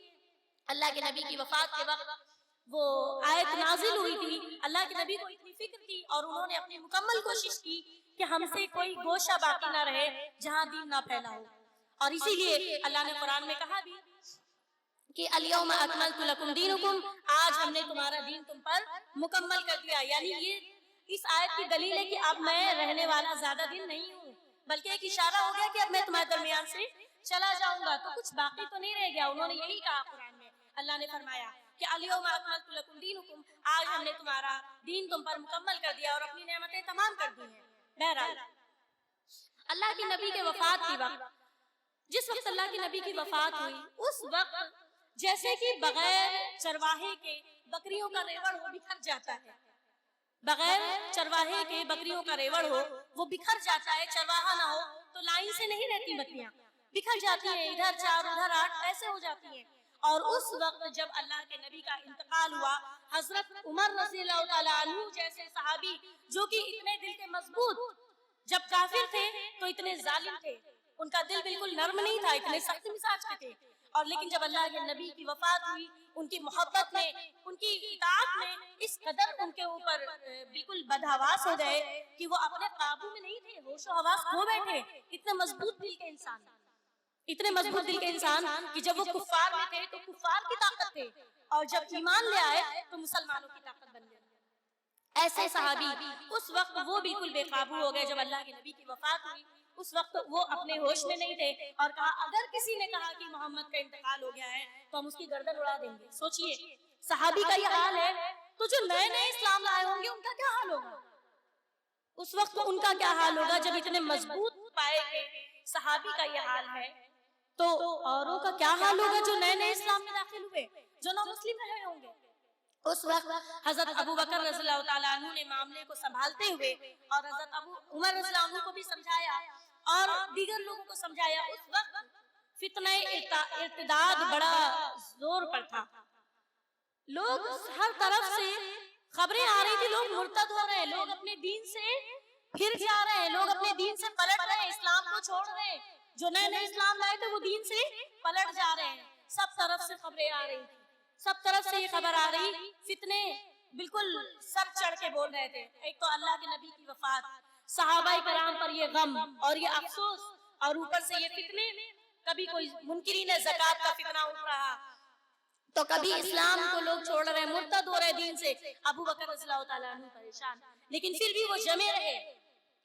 اللہ کے نبی کی وفات کے وقت وہ آیت نازل ہوئی تھی. اللہ کے نبی کو اتنی فکر تھی اور انہوں نے اپنی مکمل کوشش کی کہ ہم سے کوئی گوشہ باقی نہ رہے جہاں دین نہ پھیلا ہو. اور اسی لیے اللہ نے قرآن میں کہا بھی کہ الیوم اکملت لکم دینکم، آج ہم نے تمہارا دین تم پر مکمل کر دیا. یعنی یہ اس آیت کی دلیل ہے کہ اب میں رہنے والا زیادہ دن نہیں ہوں، بلکہ ایک اشارہ ہو گیا کہ اب میں تمہارے درمیان سے چلا جاؤں گا، تو کچھ باقی تو نہیں رہ گیا. انہوں نے یہی کہا قرآن میں. اللہ نے فرمایا کہ الیوم اکملت لکم دینکم، آج ہم نے تمہارا دین تم پر مکمل کر دیا اور اپنی نعمتیں تمام کر دی ہیں. بہرحال اللہ کے نبی کے وفات کی وقت، جس وقت اللہ کے نبی کی وفات ہوئی، اس وقت جیسے کہ بغیر چرواہے کے بکریوں کا ریوڑ وہ بکھر جاتا ہے، بغیر چرواہے کے بکریوں کا ریوڑ ہو وہ بکھر جاتا ہے. چرواہا نہ ہو تو لائن سے نہیں رہتی بکریاں، بکھر جاتی ہیں، ادھر 4 ادھر 8 ایسے ہو جاتی ہیں. اور اس وقت جب اللہ کے نبی کا انتقال ہوا، حضرت عمر رضی اللہ تعالیٰ عنہ جیسے صحابی جو کہ اتنے دل کے مضبوط، جب کافر تھے تو اتنے ظالم تھے، ان کا دل بالکل نرم نہیں تھا، اتنے سخت مزاج کے تھے. اور لیکن جب اللہ کے نبی کی وفات ہوئی، ان کی محبت میں، ان کی اطاعت میں اس قدر ان کے اوپر بالکل بدحواس ہو گئے کہ وہ اپنے قابو میں نہیں تھے، ہوش و حواس کھو بیٹھے. اتنے مضبوط دل کے انسان، اتنے مضبوط دل کے انسان کہ جب وہ کفار میں تھے تو کفار کی طاقت تھے، اور جب ایمان لے آئے تو مسلمانوں کی طاقت بن گئے. ایسے صحابی اس وقت وہ بالکل بے قابو ہو گئے. جب اللہ کے نبی کی وفات ہوئی اس وقت وہ اپنے ہوش میں نہیں تھے اور کہا اگر کسی نے کہا کہ محمد کا انتقال ہو گیا ہے تو ہم اس کی گردن اڑا دیں گے. سوچئے صحابی کا یہ حال ہے تو جو نئے نئے اسلام لائے ہوں گے ان کا کیا حال ہوگا؟ اس وقت ان کا کیا حال ہوگا جب اتنے مضبوط پائے کے صحابی کا یہ حال ہے تو اوروں کا کیا حال ہوگا جو نئے نئے اسلام میں داخل ہوئے، جو نو مسلم رہے ہوں گے. اس وقت حضرت ابو بکر رضی اللہ تعالیٰ عنہ نے معاملے کو سنبھالتے ہوئے اور حضرت عمر رضی اللہ عنہ کو بھی سمجھایا اور دیگر لوگوں کو سمجھایا. اس وقت فتنہ ارتداد بڑا زور پر تھا، لوگ ہر طرف سے خبریں آ رہی تھی، لوگ مرتد ہو رہے ہیں، لوگ اپنے دین سے پھر جا رہے ہیں، لوگ اپنے دین سے پلٹ رہے ہیں، اسلام کو چھوڑ رہے ہیں. جو نئے نئے اسلام لائے تھے وہ دین سے پلٹ جا رہے ہیں. سب طرف سے خبریں آ رہی تھی، سب طرف سے یہ خبر آ رہی، فتنے بالکل سر چڑھ کے بول رہے تھے. ایک تو اللہ کے نبی کی وفات، صحابہ کرام پر یہ غم اور یہ افسوس، اور اوپر سے یہ فتنے. کبھی کوئی منکرین زکات کا فتنہ اٹھ رہا تو کبھی اسلام کو لوگ چھوڑ رہے ہیں، مرتد ہو رہے دین سے. ابو بکر رضی اللہ تعالیٰ عنہ پریشان، لیکن پھر بھی وہ جمے رہے،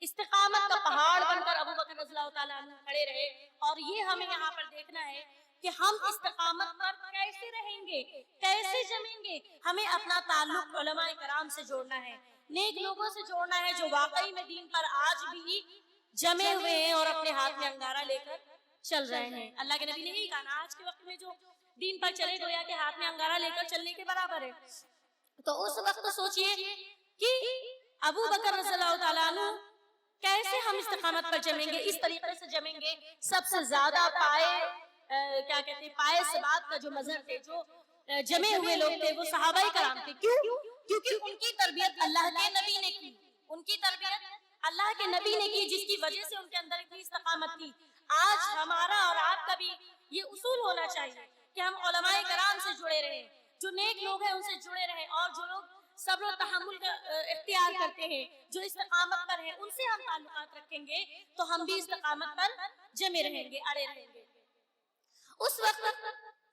استقامت کا پہاڑ بن کر ابو بکر رضی اللہ تعالیٰ عنہ کھڑے رہے. اور یہ ہمیں یہاں پر دیکھنا ہے کہ ہم استقامت پر کیسے رہیں گے، کیسے جمیں گے. ہمیں اپنا تعلق علماء کرام سے جوڑنا ہے، نیک لوگوں سے جوڑنا ہے جو واقعی میں دین پر آج بھی جمے ہوئے ہیں اور اپنے ہاتھ میں انگارہ لے کر چل رہے ہیں. اللہ کے نبی نے یہی کہا آج کے وقت میں جو دین پر چلے گویا کہ ہاتھ میں انگارہ لے کر چلنے کے برابر ہے. تو اس وقت سوچئے کہ ابو بکر رضی اللہ تعالیٰ عنہ کیسے ہم استقامت پر جمیں گے. اس طریقے سے جمیں گے سب سے زیادہ کیا کہتے ہیں پائے ثبات کا جو مظہر تھے، جو جمے ہوئے لوگ تھے وہ صحابہ کرام تھے. کیوں؟ کیونکہ ان کی تربیت اللہ کے نبی نے کی، ان کی تربیت اللہ کے نبی نے کی، جس کی وجہ سے ان کے اندر اتنی استقامت تھی. آج ہمارا اور آپ کا بھی یہ اصول ہونا چاہیے کہ ہم علماء کرام سے جڑے رہیں، جو نیک لوگ ہیں ان سے جڑے رہیں، اور جو لوگ صبر و تحمل کا اختیار کرتے ہیں، جو استقامت پر ہیں، ان سے ہم تعلقات رکھیں گے تو ہم بھی استقامت پر جمے رہیں گے، اڑے رہیں گے. اس وقت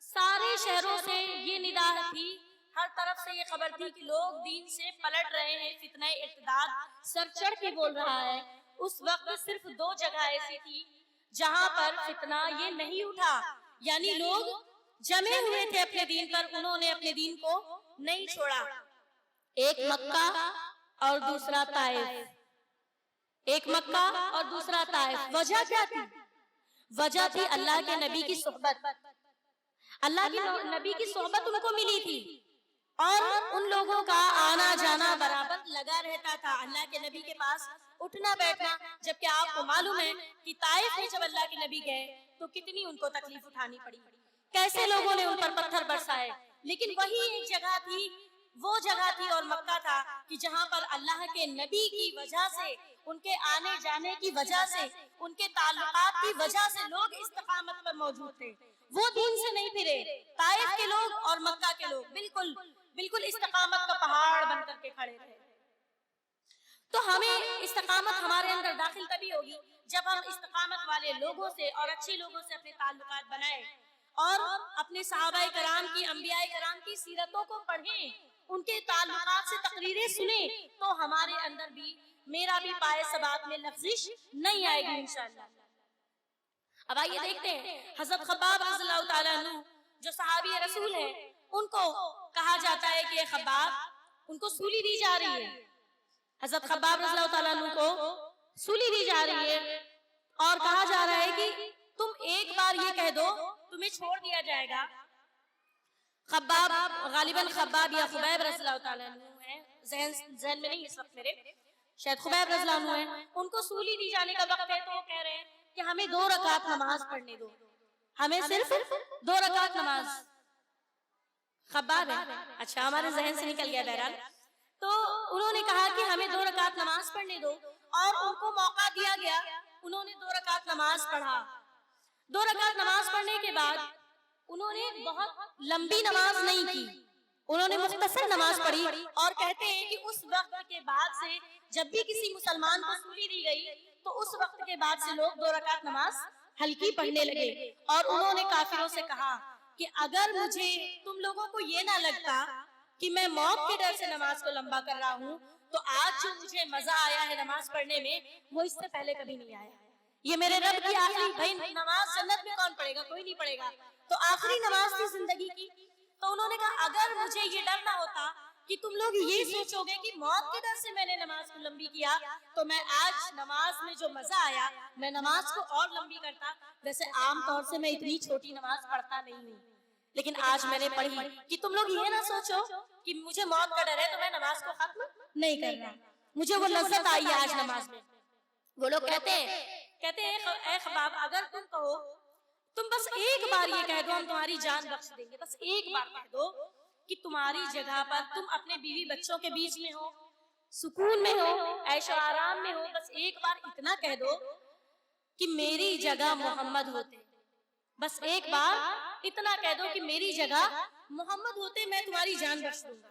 سارے شہروں سے یہ ندا تھی، ہر طرف سے یہ خبر تھی کہ لوگ دین سے پلٹ رہے ہیں، فتنہ ارتداد سر چڑھ کے بول رہا ہے. اس وقت صرف 2 جگہ ایسی تھی جہاں پر فتنہ یہ نہیں اٹھا، یعنی لوگ جمے ہوئے تھے اپنے دین پر، انہوں نے اپنے دین کو نہیں چھوڑا. ایک مکہ اور دوسرا طائف، ایک مکہ اور دوسرا طائف۔ وجہ کیا تھی؟ وجہ تھی اللہ کے نبی کی صحبت، اللہ کے نبی کی صحبت ان کو ملی تھی، اور ان لوگوں کا آنا جانا برابر لگا رہتا تھا اللہ کے نبی کے پاس اٹھنا بیٹھنا۔ جبکہ آپ کو معلوم ہے کہ طائف میں جب اللہ کے نبی گئے تو کتنی ان کو تکلیف اٹھانی پڑی، کیسے لوگوں نے ان پر پتھر برسائے، لیکن وہی ایک جگہ تھی، وہ جگہ تھی اور مکہ تھا کہ جہاں پر اللہ کے نبی کی وجہ سے، ان کے آنے جانے کی وجہ سے، ان کے تعلقات کی وجہ سے لوگ استقامت پر موجود تھے، وہ دین سے نہیں پھرے۔ طائف کے لوگ اور مکہ کے لوگ بالکل استقامت کا پہاڑ بن کر کے کھڑے تھے۔ تو ہمیں استقامت ہمارے اندر داخل تبھی ہوگی جب ہم استقامت والے لوگوں سے اور اچھے لوگوں سے اپنے تعلقات بنائیں، اور اپنے صحابہ کرام کی، انبیاء کرام کی سیرتوں کو پڑھیں، ان کے تعلقات سے تقریریں سنیں، تو ہمارے اندر بھی، میرا بھی پائے ثبات میں لغزش نہیں آئے گی انشاءاللہ۔ اب آئیے دیکھتے ہیں حضرت خباب رضی اللہ تعالیٰ عنہ جو صحابی رسول ہیں، ان کو کہا جاتا ہے کہ خباب، ان کو سولی دی جا رہی ہے، حضرت خباب رضی اللہ تعالیٰ عنہ کو سولی دی جا رہی ہے، اور کہا جا رہا ہے کہ تم ایک بار یہ کہہ دو تمہیں چھوڑ دیا جائے گا۔ خباب، غالباً خباب یا خبیب رضی اللہ تعالیٰ عنہ ہے، ذہن میں نہیں اس وقت میرے، شاید خبیب رضی اللہ عنہ ہے، ان کو سولی دی جانے کا وقت ہے، تو وہ کہہ رہے ہیں کہ ہمیں 2 رکعت نماز پڑھنے دو، ہمیں صرف 2 رکعت نماز۔ خباب ہے، اچھا ہمارے ذہن سے نکل گیا بہرحال۔ تو انہوں نے کہا کہ ہمیں 2 رکعت نماز پڑھنے دو، اور ان کو موقع دیا گیا، انہوں نے 2 رکعت نماز پڑھا۔ 2 رکعت نماز پڑھنے کے بعد انہوں نے بہت لمبی نماز نہیں کی، انہوں نے مختصر نماز پڑھی، اور کہتے ہیں کہ اس وقت کے بعد سے جب بھی کسی مسلمان کو سولی دی گئی تو اس وقت کے بعد سے لوگ 2 رکعت نماز ہلکی پڑھنے لگے، اور انہوں نے کافروں سے کہا کہ اگر مجھے، تم لوگوں کو یہ نہ لگتا کہ میں موت کے ڈر سے نماز کو لمبا کر رہا ہوں، تو آج جو مجھے مزہ آیا ہے نماز پڑھنے میں، وہ اس سے پہلے کبھی نہیں آیا۔ یہ میرے رب کی آخری، بھائی نماز جنت میں کون پڑھے گا؟ کوئی نہیں پڑھے گا، تو آخری نماز تھی زندگی کی۔ تو انہوں نے کہا اگر مجھے یہ ڈر نہ ہوتا کہ تم لوگ یہ سوچو گے کہ موت کے ڈر سے میں نے نماز کو لمبی کیا، تو میں آج نماز میں جو مزہ آیا میں نماز کو اور لمبی کرتا۔ ویسے عام طور سے میں اتنی چھوٹی نماز پڑھتا نہیں ہوں، لیکن آج میں نے پڑھی کہ تم لوگ یہ نہ سوچو کہ مجھے موت کا ڈر ہے تو میں نماز کو ختم نہیں کر رہا، مجھے وہ لذت آئی ہے آج نماز میں۔ وہ لوگ کہتے ہیں اے خباب، اگر تم کہو، تم بس ایک بار یہ کہہ دو ہم تمہاری جان بخش دیں گے، بس ایک بار کہہ دو کہ تمہاری جگہ پر تم اپنے بیوی بچوں کے بیچ میں ہو، سکون میں ہو، عیش و آرام میں ہو، بس ایک بار اتنا کہہ دو کہ میری جگہ محمد ہوتے، بس ایک بار اتنا کہہ دو کہ میری جگہ محمد ہوتے، میں تمہاری جان بخش دوں گا۔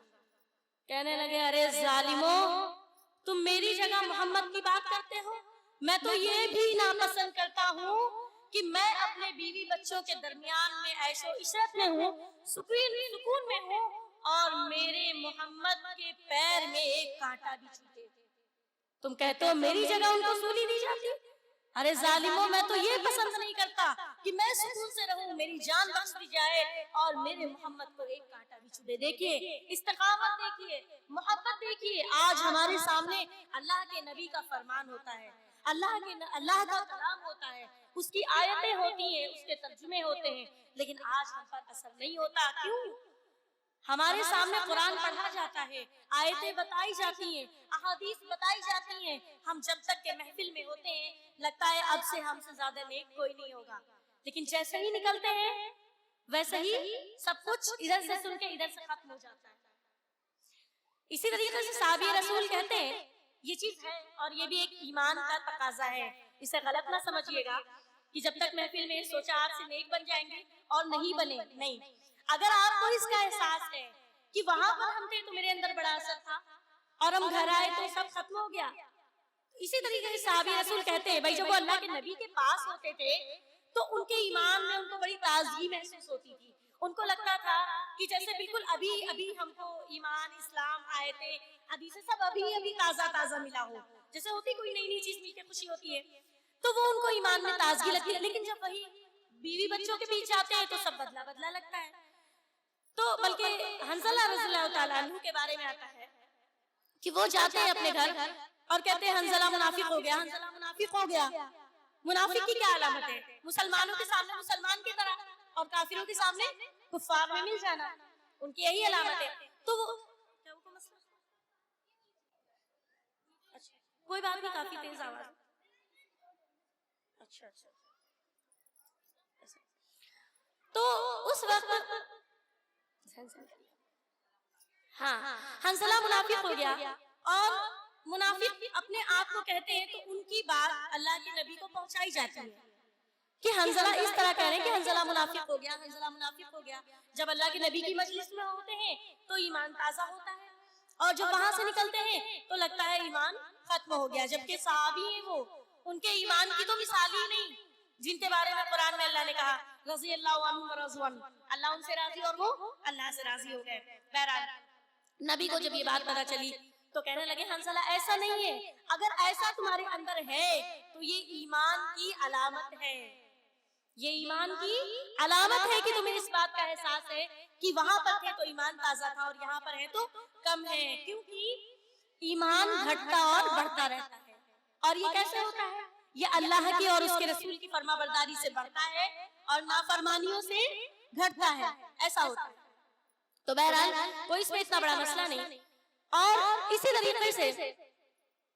کہنے لگے ارے ظالموں، تم میری جگہ محمد کی بات کرتے ہو؟ میں تو یہ بھی ناپسند کرتا ہوں کہ میں اپنے بیوی بچوں کے درمیان میں عیش و عشرت میں ہوں، سکون میں ہوں، اور میرے محمد کے پیر میں ایک کانٹا بھی چھوٹے، تم کہتے ہو میری جگہ ان کو سولی دی جاتی؟ ارے ظالموں، میں تو یہ پسند نہیں کرتا کہ میں سکون سے رہوں، میری جان بخش دی جائے اور میرے محمد کو ایک کانٹا بھی چھوٹے۔ دیکھیے استقامت، دیکھیے محبت، دیکھیے آج ہمارے سامنے اللہ کے نبی کا فرمان ہوتا ہے، اللہ کا کلام ہوتا ہے، اس کی آیتیں ہوتی ہیں، اس کے ترجمے ہوتے ہیں، لیکن آج ہم پر اثر نہیں ہوتا۔ کیوں؟ ہمارے سامنے قرآن پڑھا جاتا ہے، آیتیں بتائی جاتی ہیں، احادیث بتائی جاتی ہیں، ہم جب تک کہ محفل میں ہوتے ہیں لگتا ہے اب سے ہم سے زیادہ نیک کوئی نہیں ہوگا، لیکن جیسے ہی نکلتے ہیں ویسے ہی سب کچھ ادھر سے سن کے ادھر سے ختم ہو جاتا ہے۔ اسی طریقے سے صحابی رسول کہتے ہیں یہ چیز ہے، اور یہ بھی ایک ایمان کا تقاضا ہے، اسے غلط نہ سمجھیے گا کہ جب تک محفل میں سوچا آپ سے نیک بن جائیں گے اور نہیں بنے، نہیں، اگر آپ کو اس کا احساس ہے کہ وہاں پر ہم تھے تو میرے اندر بڑا اثر تھا اور ہم گھر آئے تو سب ختم ہو گیا، اسی طریقے سے صحابی رسول کہتے ہیں بھائی جب وہ اللہ کے نبی کے پاس ہوتے تھے تو ان کے ایمان میں ان کو بڑی تازگی محسوس ہوتی تھی، ان کو لگتا تھا کہ جیسے بالکل ابھی ہم کو ایمان، اسلام، آیتیں، حدیثیں سب ابھی تازہ ملا ہو، جیسے ہوتی کوئی نئی چیز مل کے خوشی ہوتی ہے، تو وہ ان کو ایمان میں تازگی لگتی ہے۔ لیکن جب وہی بیوی بچوں کے بیچ جاتے ہیں تو سب بدلا لگتا ہے۔ تو بلکہ حنظلہ رضی اللہ تعالیٰ عنہ کے بارے میں آتا ہے کہ وہ جاتے ہیں اپنے گھر اور کہتے ہیں حنظلہ منافق ہو گیا، حنظلہ منافق ہو گیا۔ منافق کی کیا علامت ہے؟ مسلمانوں کے سامنے مسلمان کی طرح اور کافروں کے سامنے کفار میں مل جانا، ان کی یہی علامت ہے۔ تو وہ کوئی بات نہیں، کافی تیز آواز۔ اچھا اچھا، تو اس وقت ہاں حنظلہ منافق ہو گیا، اور منافق اپنے آپ کو کہتے ہیں تو ان کی بات اللہ کے نبی کو پہنچائی جاتی ہے کہ حنظلہ اس طرح کہہ رہے ہیں کہ حنظلہ منافق ہو گیا، حنظلہ منافق ہو گیا۔ جب اللہ کے نبی کی مجلس میں ہوتے ہیں تو ایمان تازہ ہوتا ہے، اور جب وہاں سے نکلتے ہیں تو لگتا ہے ایمان ختم ہو گیا، جبکہ صحابی ہیں وہ، ان کے ایمان کی تو مثال ہی نہیں، جن کے بارے میں قرآن میں اللہ نے کہا رضی اللہ عنہ ورضوا عنہ، اللہ ان سے راضی اور وہ اللہ سے راضی ہو گئے۔ بہرحال نبی کو جب یہ بات پتہ چلی تو کہنے لگے حنظلہ ایسا نہیں ہے، اگر ایسا تمہارے اندر ہے تو یہ ایمان کی علامت ہے، یہ ایمان کی علامت ہے کہ تمہیں اس بات کا احساس ہے کہ وہاں پر تھے تو ایمان تازہ تھا اور یہاں پر ہے تو کم ہے، کیونکہ ایمان گھٹتا اور بڑھتا رہتا ہے۔ اور یہ کیسے ہوتا ہے؟ یہ اللہ کی اور اس کے رسول کی فرما برداری سے بڑھتا ہے اور نافرمانیوں سے گھٹتا ہے، ایسا ہوتا ہے۔ تو بہرحال کوئی اس میں اتنا بڑا مسئلہ نہیں، اور اسی طریقے سے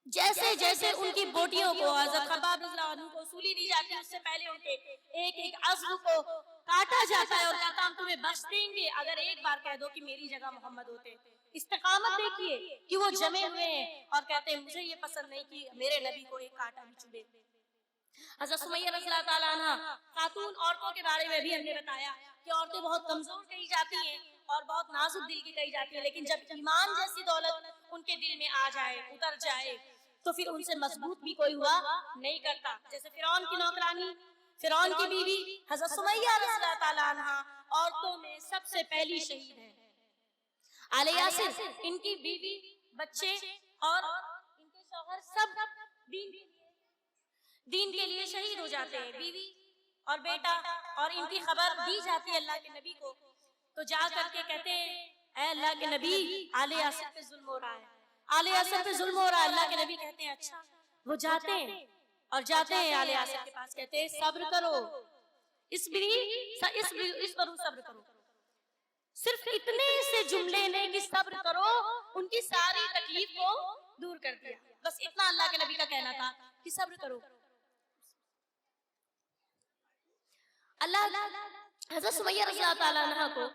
جیسے جیسے ان کی بوٹیوں کو حضرت خباب رضی اللہ عنہ کو سولی دی جاتی ہے، اس سے پہلے ان کے ایک ایک عضو کو کاٹا جاتا ہے اور کہتا ہم تمہیں بخش دیں گے اگر ایک بار کہہ دو کہ میری جگہ محمد ہوتے۔ استقامت دیکھیے کہ وہ جمے ہوئے ہیں اور کہتے ہیں مجھے یہ پسند نہیں کہ میرے نبی کو ایک کانٹا بھی چبھے۔ حضرت سمیہ رضی اللہ تعالیٰ عنہ، خاتون عورتوں کے بارے میں بھی ہم نے بتایا کہ عورتیں بہت کمزور کہی جاتی ہیں اور بہت نازک دل کی کہی جاتی ہیں، لیکن جب ایمان جیسی دولت ان کے دل میں آ جائے، اتر جائے، تو پھر ان سے مضبوط بھی کوئی ہوا نہیں کرتا۔ جیسے فرعون کی نوکرانی، فرعون کی بیوی حضرت سمیہ رضی اللہ تعالیٰ عنہ عورتوں میں سب سے پہلی شہید ہے۔ آل یاسر ان کی بیوی، بچے اور ان کے شوہر سب دین کے لیے شہید ہو جاتے ہیں، بیوی اور بیٹا، اور ان کی خبر دی جاتی ہے اللہ کے نبی کو، تو جا کر کے کہتے ہیں اے اللہ کے نبی آل یاسر پہ ظلم ہو رہا ہے، آل یاسر پہ ظلم ہو رہا ہے۔ اللہ کے نبی کہتے ہیں اچھا، وہ جاتے ہیں اور جاتے ہیں آل یاسر کے پاس، کہتے ہیں صبر کرو، اس پر صبر کرو، صرف اتنے سے جملے نے کہ صبر کرو ان کی ساری تکلیف کو دور کر دیا، بس اتنا اللہ کے نبی کا کہنا تھا کہ صبر کرو۔ اللہ حضرت سمیہ رضی اللہ تعالیٰ عنہ کو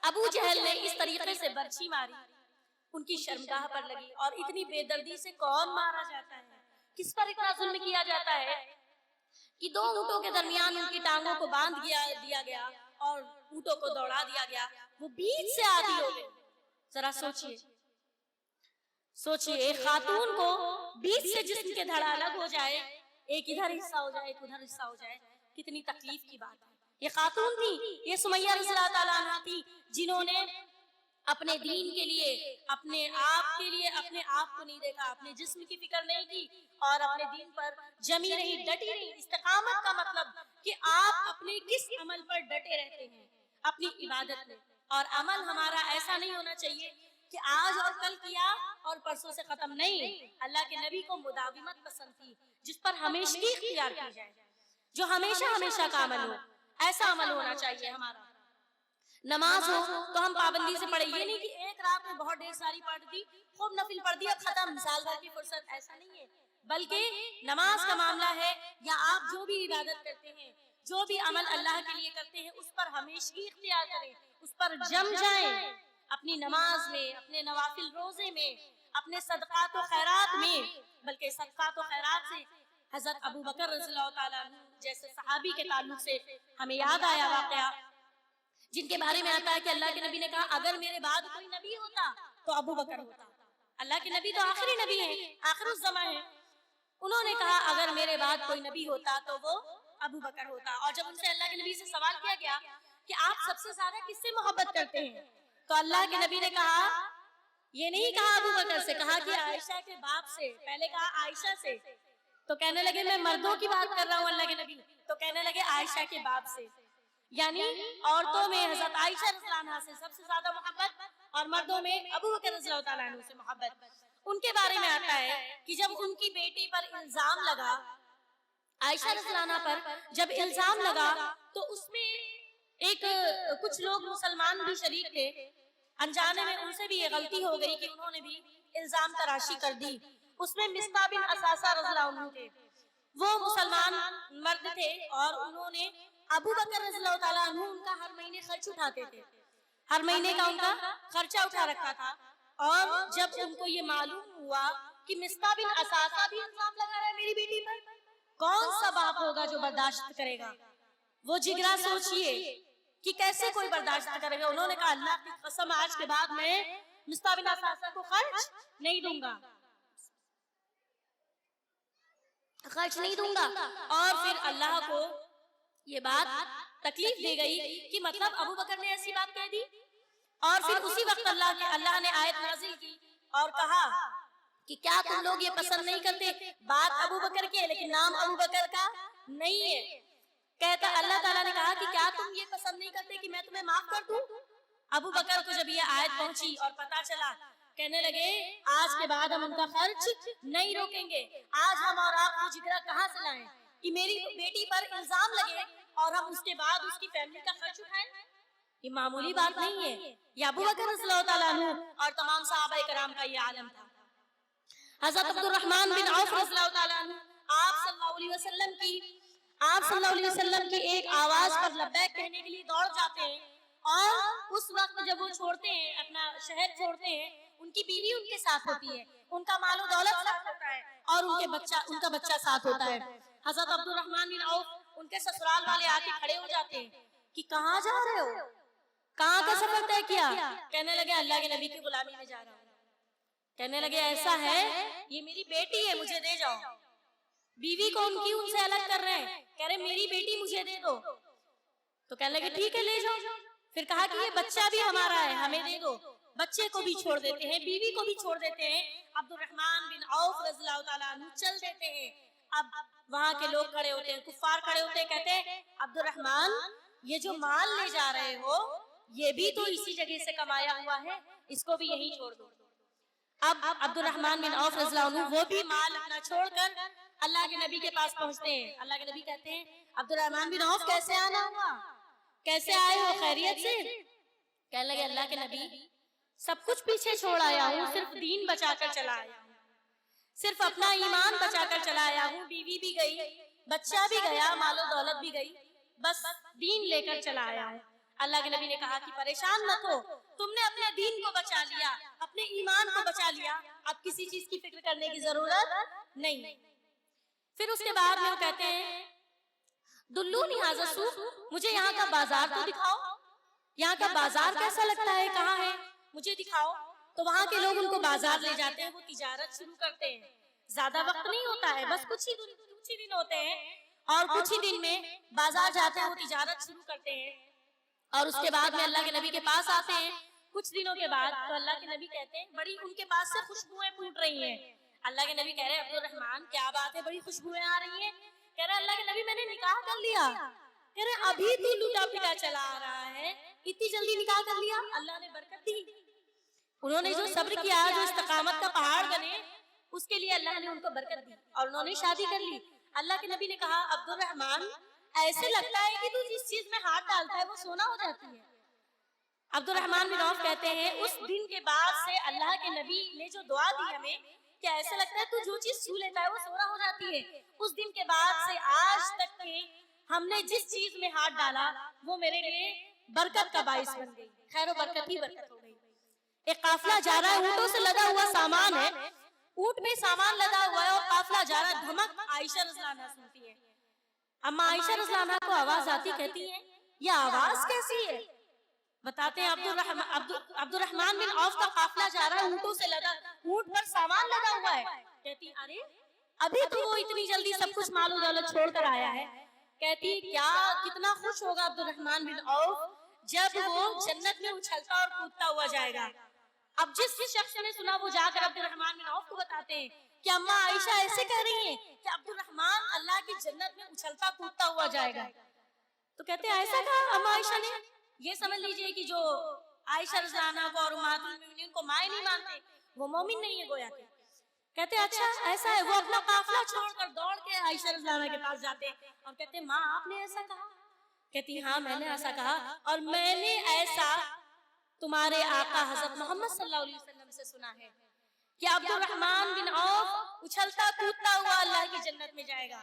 ابو جہل نے اس طریقے سے برچھی ماری، ان کی شرمگاہ پر لگی، اور اتنی بے دردی سے کون مارا جاتا ہے، کس پر اتنا ظلم کیا جاتا ہے کہ دو اونٹوں کے درمیان ان کی ٹانگوں کو باندھ دیا گیا اور اونٹوں کو دوڑا دیا گیا، وہ بیچ سے آدھی ہو گئی۔ ذرا سوچئے ایک خاتون کو بیچ سے جسم کے دھڑ الگ ہو جائے، ایک ادھر حصہ ہو جائے ایک ادھر حصہ ہو جائے، کتنی تکلیف کی بات ہے۔ یہ خاتون تھی، یہ سمیہ رضی اللہ تعالیٰ عنہ تھی، جنہوں نے اپنے دین کے لیے، اپنے آپ کے لیے اپنے آپ کو نہیں دیکھا، اپنے جسم کی فکر نہیں کی اور اپنے دین پر جمی رہی، ڈٹی رہی۔ استقامت کا مطلب کہ آپ اپنے کس عمل پر ڈٹے رہتے ہیں، اپنی عبادت میں، اور عمل ہمارا ایسا نہیں ہونا چاہیے کہ آج اور کل کیا اور پرسوں سے ختم نہیں۔ اللہ کے نبی کو مداومت پسند تھی، جس پر ہمیشگی اختیار کی جائے، جو ہمیشہ کا عمل ہو، ایسا عمل ہونا چاہیے ہمارا۔ نماز ہو تو ہم پابندی سے پڑھیں، یہ نہیں کہ ایک رات میں بہت ڈھیر ساری پڑھ دی، خوب نفل پڑھ دی اور ختم، سال بھر کی فرصت، ایسا نہیں ہے، بلکہ نماز کا معاملہ ہے یا آپ جو بھی عبادت کرتے ہیں، جو بھی عمل اللہ کے لیے کرتے ہیں، اس پر ہمیشگی اختیار کریں، اس پر جم جائیں، اپنی نماز میں، اپنے نوافل روزے میں، اپنے صدقات و خیرات میں، بلکہ صدقات و خیرات سے حضرت ابو بکر رضی اللہ تعالیٰ عنہ جیسے صحابی کے تعلق سے ہمیں یاد آیا واقعہ، جن کے بارے میں آتا ہے کہ اللہ کے نبی نے کہا اگر میرے بعد کوئی نبی ہوتا تو ابو بکر ہوتا۔ اللہ کے نبی تو آخری نبی ہیں، آخر الزماں ہیں، انہوں نے کہا اگر میرے بعد کوئی نبی ہوتا تو وہ ابو بکر ہوتا۔ اور جب ان سے اللہ کے نبی سے سوال کیا گیا کہ آپ سب سے زیادہ کس سے محبت کرتے ہیں، تو اللہ کے نبی نے کہا، یہ نہیں کہا ابو بکر سے، کہا کہ عائشہ کے باپ سے، پہلے کہا عائشہ سے، تو کہنے لگے میں مردوں کی بات کر رہا ہوں اللہ کے نبی، تو کہنے لگے عائشہ کے باپ سے، یعنی عورتوں میں حضرت عائشہ رضی اللہ عنہا سے سب سے زیادہ محبت اور مردوں میں ابو بکر رضی اللہ تعالیٰ عنہ سے محبت. ان کے بارے میں آتا ہے کہ جب ان کی بیٹی پر الزام لگا، عائشہ رضی اللہ عنہ پر جب الزام لگا، تو اس میں ایک کچھ لوگ مسلمان بھی شریک تھے. انجانے میں ان سے بھی یہ غلطی ہو گئی کہ انہوں نے بھی الزام تراشی کر دی. اس میں مصطح بن اساسہ رضی اللہ عنہ تھے. وہ مسلمان مرد تھے اور انہوں نے ابو بکر رضی اللہ تعالیٰ عنہ ان کا ہر مہینے خرچ اٹھاتے تھے، ہر مہینے کا ان کا خرچہ اٹھا رکھا تھا. اور جب ان کو یہ معلوم ہوا کہ مصطح بن اساسہ بھی الزام لگا رہا ہے میری بیٹی پر، کون سا باپ ہوگا جو برداشت کرے گا؟ وہ جگرا سوچئے کہ کیسے کوئی برداشت کرے گا. انہوں نے کہا اللہ کی قسم آج کے بعد میں مصطح بن اساسہ کو خرچ نہیں دوں گا، خرچ نہیں دوں گا. اور پھر اللہ کو یہ بات تکلیف دے گئی کہ مطلب ابو بکر نے ایسی بات کہہ دی. اور پھر اسی وقت اللہ نے آیت نازل کی اور کہا کہ کیا تم لوگ یہ پسند نہیں کرتے، بات ابو بکر کی ہے لیکن نام ابو بکر کا نہیں ہے. کہتا اللہ تعالیٰ نے کہا کہ کیا تم یہ پسند نہیں کرتے کہ میں تمہیں معاف کر دوں؟ ابو بکر کو جب یہ آیت پہنچی اور پتا چلا، کہنے لگے آج کے بعد ہم ان کا خرچ نہیں روکیں گے. آج ہم اور آپ وہ جگرا کہاں سے لائیں کہ میری بیٹی پر الزام لگے اور ہم اس کے بعد اس کی فیملی کا خرچ اٹھائیں؟ یہ معمولی بات نہیں ہے. یہ ابو بکر رضی اللہ تعالیٰ عنہ اور تمام صحابہ کرام کا یہ عالم تھا. حضرت عبد الرحمن بن عوف رضی اللہ تعالیٰ عنہ آپ صلی اللہ علیہ وسلم کی ایک آواز پر لبیک کہنے کے لیے دوڑ جاتے ہیں. اور اس وقت جب وہ چھوڑتے ہیں، اپنا شہر چھوڑتے ہیں، ان کی بیوی ان کے ساتھ ہوتی ہے، ان کا مال و دولت ساتھ ہوتا ہے اور ان کا بچہ ساتھ ہوتا ہے. حضرت عبد الرحمن بن عوف ان کے سسرال والے آ کے کھڑے ہو جاتے ہیں کہ کہاں جا رہے ہو، کہاں کا سفر طے کیا؟ کہنے لگے اللہ کے نبی کی غلامی میں جا رہا ہوں. کہنے لگے ایسا ہے یہ میری بیٹی ہے مجھے دے جاؤ. بیوی کو ان سے الگ کر رہے ہیں، کہہ رہے میری بیٹی مجھے دے دو. تو کہنے لگے ٹھیک ہے لے جاؤ. پھر کہا کہ یہ بچہ بھی ہمارا ہے ہمیں دے دو. بچے کو بھی چھوڑ دیتے ہیں، بیوی کو بھی چھوڑ دیتے ہیں. عبد الرحمن بن عوف رضی اللہ تعالیٰ عنہ چل دیتے ہیں. اب وہاں کے لوگ کھڑے ہوتے ہیں، کفار کھڑے ہوتے ہیں، کہتے ہیں عبد الرحمن یہ جو مال لے جا رہے ہو یہ بھی تو اسی جگہ سے کمایا ہوا ہے، اس کو بھی یہیں چھوڑ دو. اب عبد الرحمن بن عوف رضی اللہ عنہ وہ بھی مال اپنا چھوڑ کر اللہ کے نبی کے پاس پہنچتے ہیں. اللہ کے نبی کہتے ہیں عبد الرحمن بن عوف کیسے آنا ہوا، کیسے آئے ہو، خیریت سے؟ کہنے لگے اللہ کے نبی سب کچھ پیچھے چھوڑ آیا ہوں، صرف دین بچا کر چلا آیا ہوں، صرف اپنا ایمان بچا کر چلا آیا ہوں. بیوی بھی گئی، بچہ بھی گیا، مال و دولت بھی گئی، بس دین لے کر چلا آیا ہوں. اللہ کے نبی نے کہا کہ پریشان مت ہو، تم نے اپنے دین کو بچا لیا، اپنے ایمان کو بچا لیا، اب کسی چیز کی فکر کرنے کی ضرورت نہیں. پھر اس کے بعد میں وہ کہتے ہیں دلونی ھذا السوق، مجھے یہاں کا بازار تو دکھاؤ، یہاں کا بازار کیسا لگتا ہے، کہاں ہے، مجھے دکھاؤ. تو وہاں کے لوگ ان کو بازار لے جاتے ہیں، وہ تجارت شروع کرتے ہیں. زیادہ وقت نہیں ہوتا ہے، بس کچھ ہی دن ہوتے ہیں اور کچھ ہی دن میں بازار جاتے ہیں، وہ تجارت شروع کرتے ہیں. اور اس کے بعد میں اللہ کے نبی کے پاس آتے ہیں کچھ دنوں کے بعد. تو اللہ کے نبی کہتے ہیں بڑی ان کے پاس سے خوشبوئیں پھوٹ رہی ہیں. اللہ کے نبی کہہ رہے ہیں عبد الرحمن کیا بات ہے، بڑی خوشبوئیں آ رہی ہیں؟ کہہ رہے اللہ کے نبی میں نے نکاح کر لیا. کہہ رہے ابھی تو لوٹا پٹا چلا آ رہا ہے، اتنی جلدی نکاح کر لیا؟ اللہ نے برکت دی. انہوں نے جو صبر کیا، جو استقامت کا پہاڑ بنے، اس کے لیے اللہ نے ان کو برکت دی اور انہوں نے شادی کر لی. اللہ کے نبی نے کہا عبد الرحمن ایسے لگتا ہے کہ تو جس چیز میں ہاتھ ڈالتا ہے وہ سونا ہو جاتی ہے. عبد الرحمن بن عوف کہتے ہیں اس دن کے بعد سے اللہ کے نبی نے جو دعا دی ہمیں کہ ایسا لگتا ہے تو جو چیز چھو لیتا ہے وہ سونا ہو جاتی ہے، اس دن کے بعد سے آج تک کہ ہم نے جس چیز میں ہاتھ ڈالا وہ میرے لیے برکت کا باعث بن گئی، خیر و برکت ہی برکت ہو گئی. ایک قافلہ جا رہا ہے، اونٹوں سے لدا ہوا سامان ہے، اونٹ میں سامان لدا ہوا ہے اور قافلہ جا رہا ہے. دھمک عائشہ رضی اللہ عنہا سنتی ہے. اما عائشہ رضی اللہ عنہا کو آواز آتی، کہتی ہیں یہ آواز کیسی ہے؟ بتاتے ہیں عبد الرحمن بن عوف کا قافلہ جا رہا ہے، اونٹوں سے لدا، اونٹ پر سامان لدا ہوا ہے. کہتی ارے ابھی تو وہ اتنی جلدی سب کچھ مال و دولت چھوڑ کر آیا ہے. کہتی کیا کتنا خوش ہوگا عبد الرحمن بن عوف جب وہ جنت میں اچھلتا اور کودتا ہوا جائے گا. اب جس شخص نے سنا وہ جا کر عبد الرحمن بن عوف کو بتاتے ہیں کہ اما عائشہ ایسے کہہ رہی ہیں کہ عبد الرحمن اللہ کی جنت میں اچھلتا کودتا ہوا جائے گا. تو کہتے ہیں ایسا کہا اما عائشہ نے؟ یہ سمجھ لیجئے کہ جو عائشہ رضی اللہ عنہا کو اور امہات المومنین کو مائیں نہیں مانتے، وہ مومن نہیں ہے گویا کہ۔ کہتے اچھا ایسا ہے، وہ اپنا قافلہ چھوڑ کر دوڑ کے عائشہ رضی اللہ عنہا کے پاس جاتے اور کہتے ماں آپ نے ایسا کہا؟ کہتی ہاں میں نے ایسا کہا، اور میں نے ایسا تمہارے آقا حضرت محمد صلی اللہ علیہ وسلم سے سنا ہے کہ عبد الرحمن بن عوف اچھلتا کودتا ہوا اللہ کی جنت میں جائے گا۔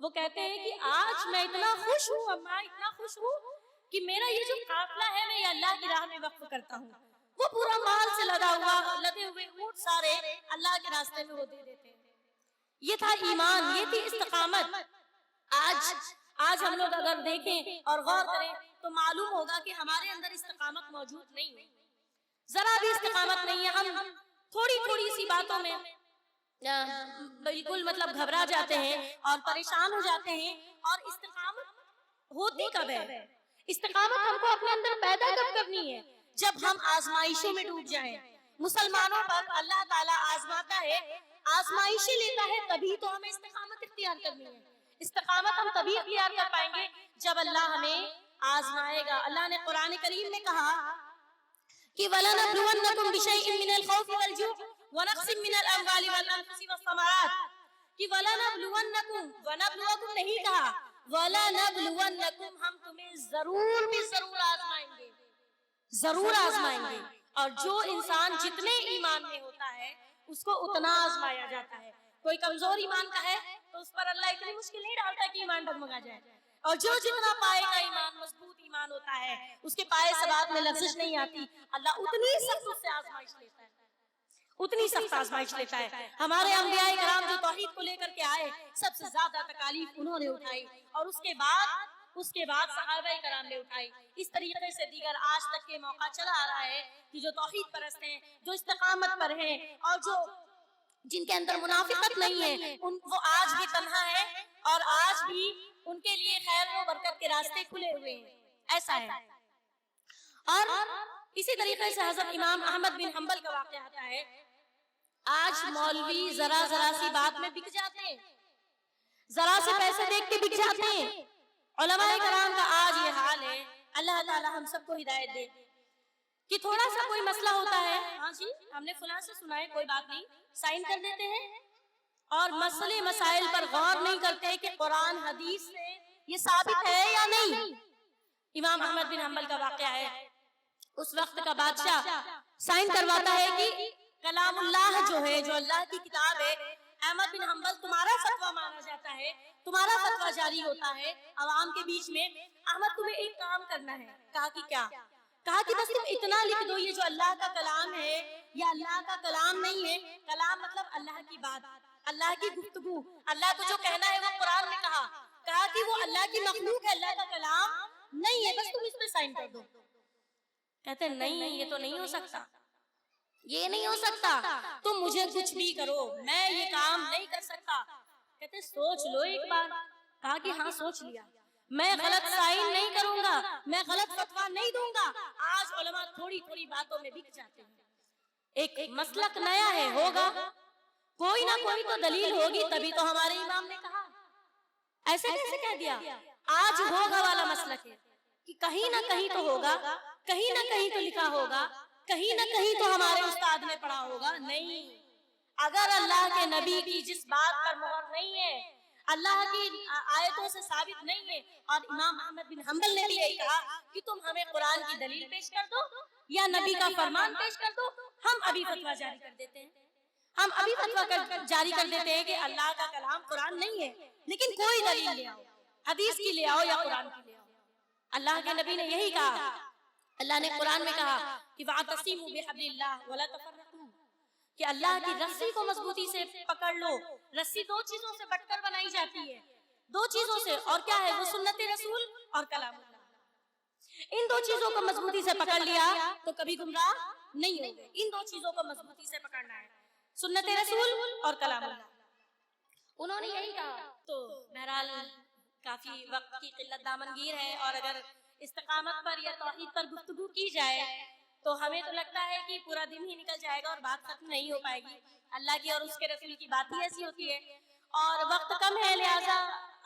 وہ کہتے ہیں کہ آج میں اتنا خوش ہوں اماں، اتنا خوش ہوں کہ میرا یہ جو قافلہ ہے میں یہ اللہ کی راہ میں وقف کرتا ہوں۔ وہ پورا مال سے لدے ہوئے اونٹ سارے اللہ کے راستے میں وہ دے دیتے ہیں۔ یہ تھا ایمان، یہ تھی استقامت۔ آج ہم لوگ اگر دیکھیں اور غور کریں تو معلوم ہوگا کہ ہمارے اندر استقامت موجود نہیں ہے، ذرا بھی استقامت نہیں ہے۔ ہم تھوڑی تھوڑی سی باتوں میں بالکل مطلب گھبرا جاتے ہیں اور پریشان ہو جاتے ہیں۔ اور استقامت ہوتی کب ہے؟ استقامت ہم کو اپنے اندر پیدا کب کرنی ہے؟ جب ہم آزمائشوں میں ڈوب جائیں۔ مسلمانوں پر اللہ تعالیٰ آزماتا ہے، آزمائشیں لیتا ہے، تبھی تو ہمیں استقامت اختیار کرنی ہے۔ استقامت ہم تبھی اختیار کر پائیں گے جب اللہ ہمیں آزمائے گا۔ اللہ نے قرآن کریم میں کہا کہ وَلَنَبْلُوَنَّكُمْ بِشَيْءٍ مِّنَ الْخَوْفِ وَالْجُوعِ وَنَقْصٍ مِّنَ الْأَمْوَالِ وَالْأَنفُسِ وَالثَّمَرَاتِ، کہ وَلَنَبْلُوَنَّكُمْ، وَنَبْلُوَكُمْ نہیں کہا، وَلَنَبْلُوَنَّكُمْ، ہم تمہیں ضرور بھی ضرور آزمائیں گے، ضرور آزمائیں گے۔ اور جو انسان جتنے ایمان میں ہوتا ہے اس کو اتنا آزمایا جاتا ہے۔ کوئی کمزور ایمان کا ہے تو اس پر اللہ اتنی مشکل نہیں ڈالتا کہ ایمان ڈگمگا جائے، اور جو جتنا پائے کا ایمان مضبوط ایمان ہوتا ہے اس کے پائے ثبات میں لغزش نہیں آتی، اللہ اتنی سخت اس سے آزمائش لیتا ہے، اتنی سخت آزمائش لیتا ہے۔ ہمارے انبیاء کرام جو توحید کو لے کر کے آئے، سب سے زیادہ تکالیف انہوں نے اٹھائی، اور اس کے بعد صحابہ کرام نے اٹھائی۔ اس طریقے سے دیگر آج تک کے موقع چلا آ رہا ہے کہ جو توحید پرست ہیں، جو استقامت پر ہیں، اور جو جن کے اندر منافقت نہیں ہے، وہ آج بھی تنہا ہے، اور آج بھی ان کے لیے خیر و برکت کے راستے کھلے ہوئے ہیں۔ ایسا ہے۔ اور اسی طریقے سے حضرت امام احمد بن حنبل کا واقعہ آتا ہے۔ آج مولوی ذرا سی بات میں بک جاتے ہیں، ذرا سے پیسے دیکھ کے بک جاتے ہیں۔ علماء کرام کا آج یہ حال ہے۔ اللہ تعالی ہم سب کو ہدایت دے کہ تھوڑا سا کوئی مسئلہ ہوتا ہے، ہاں جی ہم نے فلاں سے سنا ہے، کوئی بات نہیں، سائن کر دیتے ہیں، اور مسئلے مسائل پر غور نہیں کرتے کہ قرآن حدیث سے یہ ثابت ہے یا نہیں۔ امام احمد بن حنبل کا واقعہ ہے، اس وقت کا بادشاہ سائن کرواتا ہے کہ کلام اللہ جو ہے، جو اللہ کی کتاب ہے، احمد بن حنبل تمہارا فتویٰ مانا جاتا ہے، تمہارا فتویٰ جاری ہوتا ہے عوام کے بیچ میں۔ احمد تمہیں ایک کام کرنا ہے۔ کہا کہ کیا؟ کہا کہ بس تم اتنا لکھ دو، یہ جو اللہ کا کلام ہے یہ اللہ کا کلام نہیں ہے، کلام مطلب اللہ کی بات، اللہ کی گفتگو، اللہ کو جو کہنا ہے وہ قرآن میں کہا۔ کہا کہ وہ اللہ کی مخلوق ہے، اللہ کا کلام نہیں ہے، بس تم اس پہ سائن کر دو۔ کہتے نہیں یہ تو نہیں ہو سکتا، یہ نہیں ہو سکتا، تم مجھے کچھ بھی کرو میں یہ کام نہیں کر سکتا۔ کہتے سوچ لو ایک بار۔ کہا کہ ہاں سوچ لیا، میں غلط سائن نہیں کروں گا، میں غلط فتویٰ نہیں دوں گا۔ آج علماء تھوڑی تھوڑی باتوں میں بک جاتے ہیں۔ ایک مسلک نیا ہے، ہوگا کوئی نہ کوئی تو دلیل ہوگی، تبھی تو ہمارے امام نے کہا۔ ایسے کیسے کہہ دیا؟ آج ہوگا والا مسلک ہے کہ کہیں نہ کہیں تو ہوگا، کہیں نہ کہیں تو لکھا ہوگا، کہیں نہ کہیں تو ہمارے استاد نے پڑھا ہوگا۔ نہیں، اگر اللہ کے نبی کی جس بات پر مہر نہیں ہے، اللہ کی آیتوں سے ثابت نہیں ہے، اور امام احمد بن حنبل نے بھی یہی کہا کہ تم ہمیں قرآن کی دلیل پیش کر دو یا نبی کا فرمان پیش کر دو، ہم ابھی فتویٰ جاری کر دیتے ہیں، ہم ابھی فتویٰ جاری کر دیتے ہیں کہ اللہ کا کلام قرآن نہیں ہے، لیکن کوئی دلیل لے آؤ، حدیث کی لے آؤ یا قرآن کی لے آؤ۔ اللہ کے نبی نے یہی کہا، اللہ نے قرآن میں کہا کہ وَاعْتَصِمُوا بِحَبْلِ اللَّهِ وَلَا تَفَرَّقُوا، کہ اللہ کی رسی کو مضبوطی سے پکڑ لو۔ رسی دو چیزوں سے بٹ کر بنائی جاتی ہے، دو چیزوں سے، اور کیا ہے وہ؟ سنت رسول اور کلام اللہ۔ ان دو چیزوں کو مضبوطی سے پکڑ لیا تو کبھی گمراہ نہیں ہوگے۔ ان دو چیزوں کو مضبوطی سے پکڑنا ہے، سنت رسول اور کلام اللہ۔ انہوں نے یہی کہا۔ تو بہرحال کافی وقت کی قلت دامنگیر ہے، اور اگر استقامت پر یا توحید پر گفتگو کی جائے تو ہمیں تو لگتا ہے کہ پورا دن ہی نکل جائے گا اور بات ختم نہیں ہو پائے گی۔ اللہ کی اور اس کے رسول کی بات ہی ایسی ہوتی ہے، اور وقت کم ہے، لہٰذا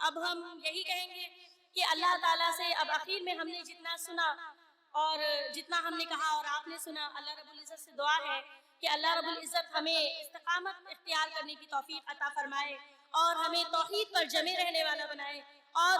اب ہم یہی کہیں گے کہ اللہ تعالیٰ سے اب اخیر میں ہم نے جتنا سنا اور جتنا ہم نے کہا اور آپ نے سنا، اللہ رب العزت سے دعا ہے کہ اللہ رب العزت ہمیں استقامت اختیار کرنے کی توفیق عطا فرمائے اور ہمیں توحید پر جمے رہنے والا بنائے، اور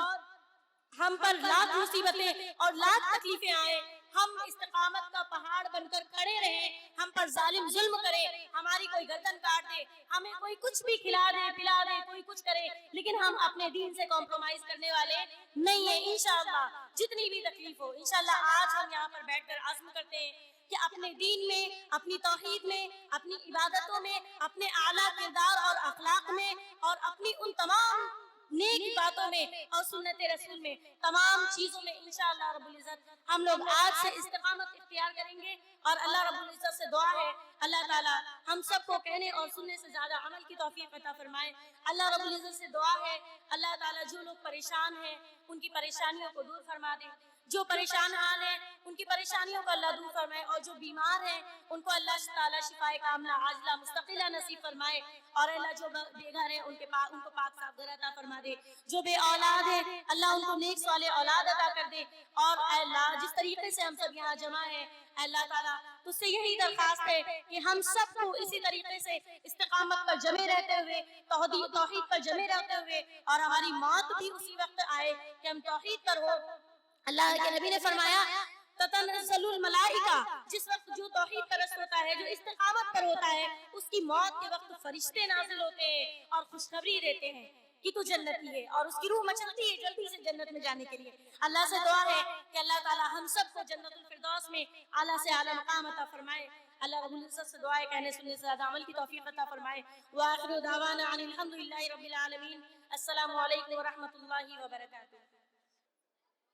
ہم پر لاکھ مصیبتیں اور لاکھ تکلیفیں آئیں، ہم استقامت کا پہاڑ بن کر کھڑے رہیں، ہم پر ظالم ظلم کرے، ہماری کوئی گردن کاٹ دے، ہمیں کوئی کچھ بھی کھلا دے پلا دے، کوئی کچھ کرے، لیکن ہم اپنے دین سے کمپرومائز کرنے والے نہیں ہیں انشاءاللہ، جتنی بھی تکلیف ہو۔ انشاءاللہ آج ہم یہاں پر بیٹھ کر عزم کرتے ہیں کہ اپنے دین میں، اپنی توحید میں، اپنی عبادتوں میں، اپنے اعلیٰ کردار اور اخلاق میں، اور اپنی ان تمام نیک باتوں میں اور سنت رسول میں، تمام چیزوں میں انشاءاللہ رب العزت ہم لوگ آج سے استقامت اختیار کریں گے، اور اللہ رب العزت سے دعا ہے اللہ تعالی ہم سب کو کہنے اور سننے سے زیادہ عمل کی توفیق عطا فرمائے۔ اللہ رب العزت سے دعا ہے اللہ تعالی جو لوگ پریشان ہیں ان کی پریشانیوں کو دور فرما دے، جو پریشان حال ہیں ان کی پریشانیوں کو اللہ دور فرمائے، اور جو بیمار ہیں ان کو اللہ تعالی شفائے کاملہ عاجلہ مستقلہ نصیب فرمائے، اور اللہ جو بے گھر ہیں ان کو پاک صاف گھر عطا فرما دے، جو بے اولاد ہے اللہ ان کو نیک صالح اولاد عطا کر دے، اور اے اللہ جس طریقے سے ہم سب یہاں جمع ہیں اے اللہ تعالیٰ تجھ سے یہی درخواست ہے کہ ہم سب کو اسی طریقے سے استقامت پر جمے رہتے ہوئے، توحید پر جمے رہتے ہوئے، اور ہماری موت بھی اسی وقت آئے کہ ہم توحید پر ہو۔ اللہ کے نبی نے فرمایا تتنزل الملائکہ، جس وقت جو توحید پرست ہوتا ہے، جو استقامت پر ہوتا ہے، اس کی موت کے وقت فرشتے نازل ہوتے ہیں اور خوشخبری دیتے ہیں کہ تو جنتی ہے، اور اس کی روح مچلتی ہے جلدی سے جنت میں جانے کے لیے۔ اللہ سے دعا ہے کہ اللہ تعالی ہم سب کو جنت الفردوس میں اعلیٰ سے اعلیٰ مقام عطا فرمائے۔ اللہ رب العزت سے دعا ہے کہنے سننے سے زیادہ عمل کی توفیق عطا فرمائے۔ وآخر دعوانا ان الحمد للہ رب العالمین۔ السلام علیکم ورحمۃ اللہ وبرکاتہ۔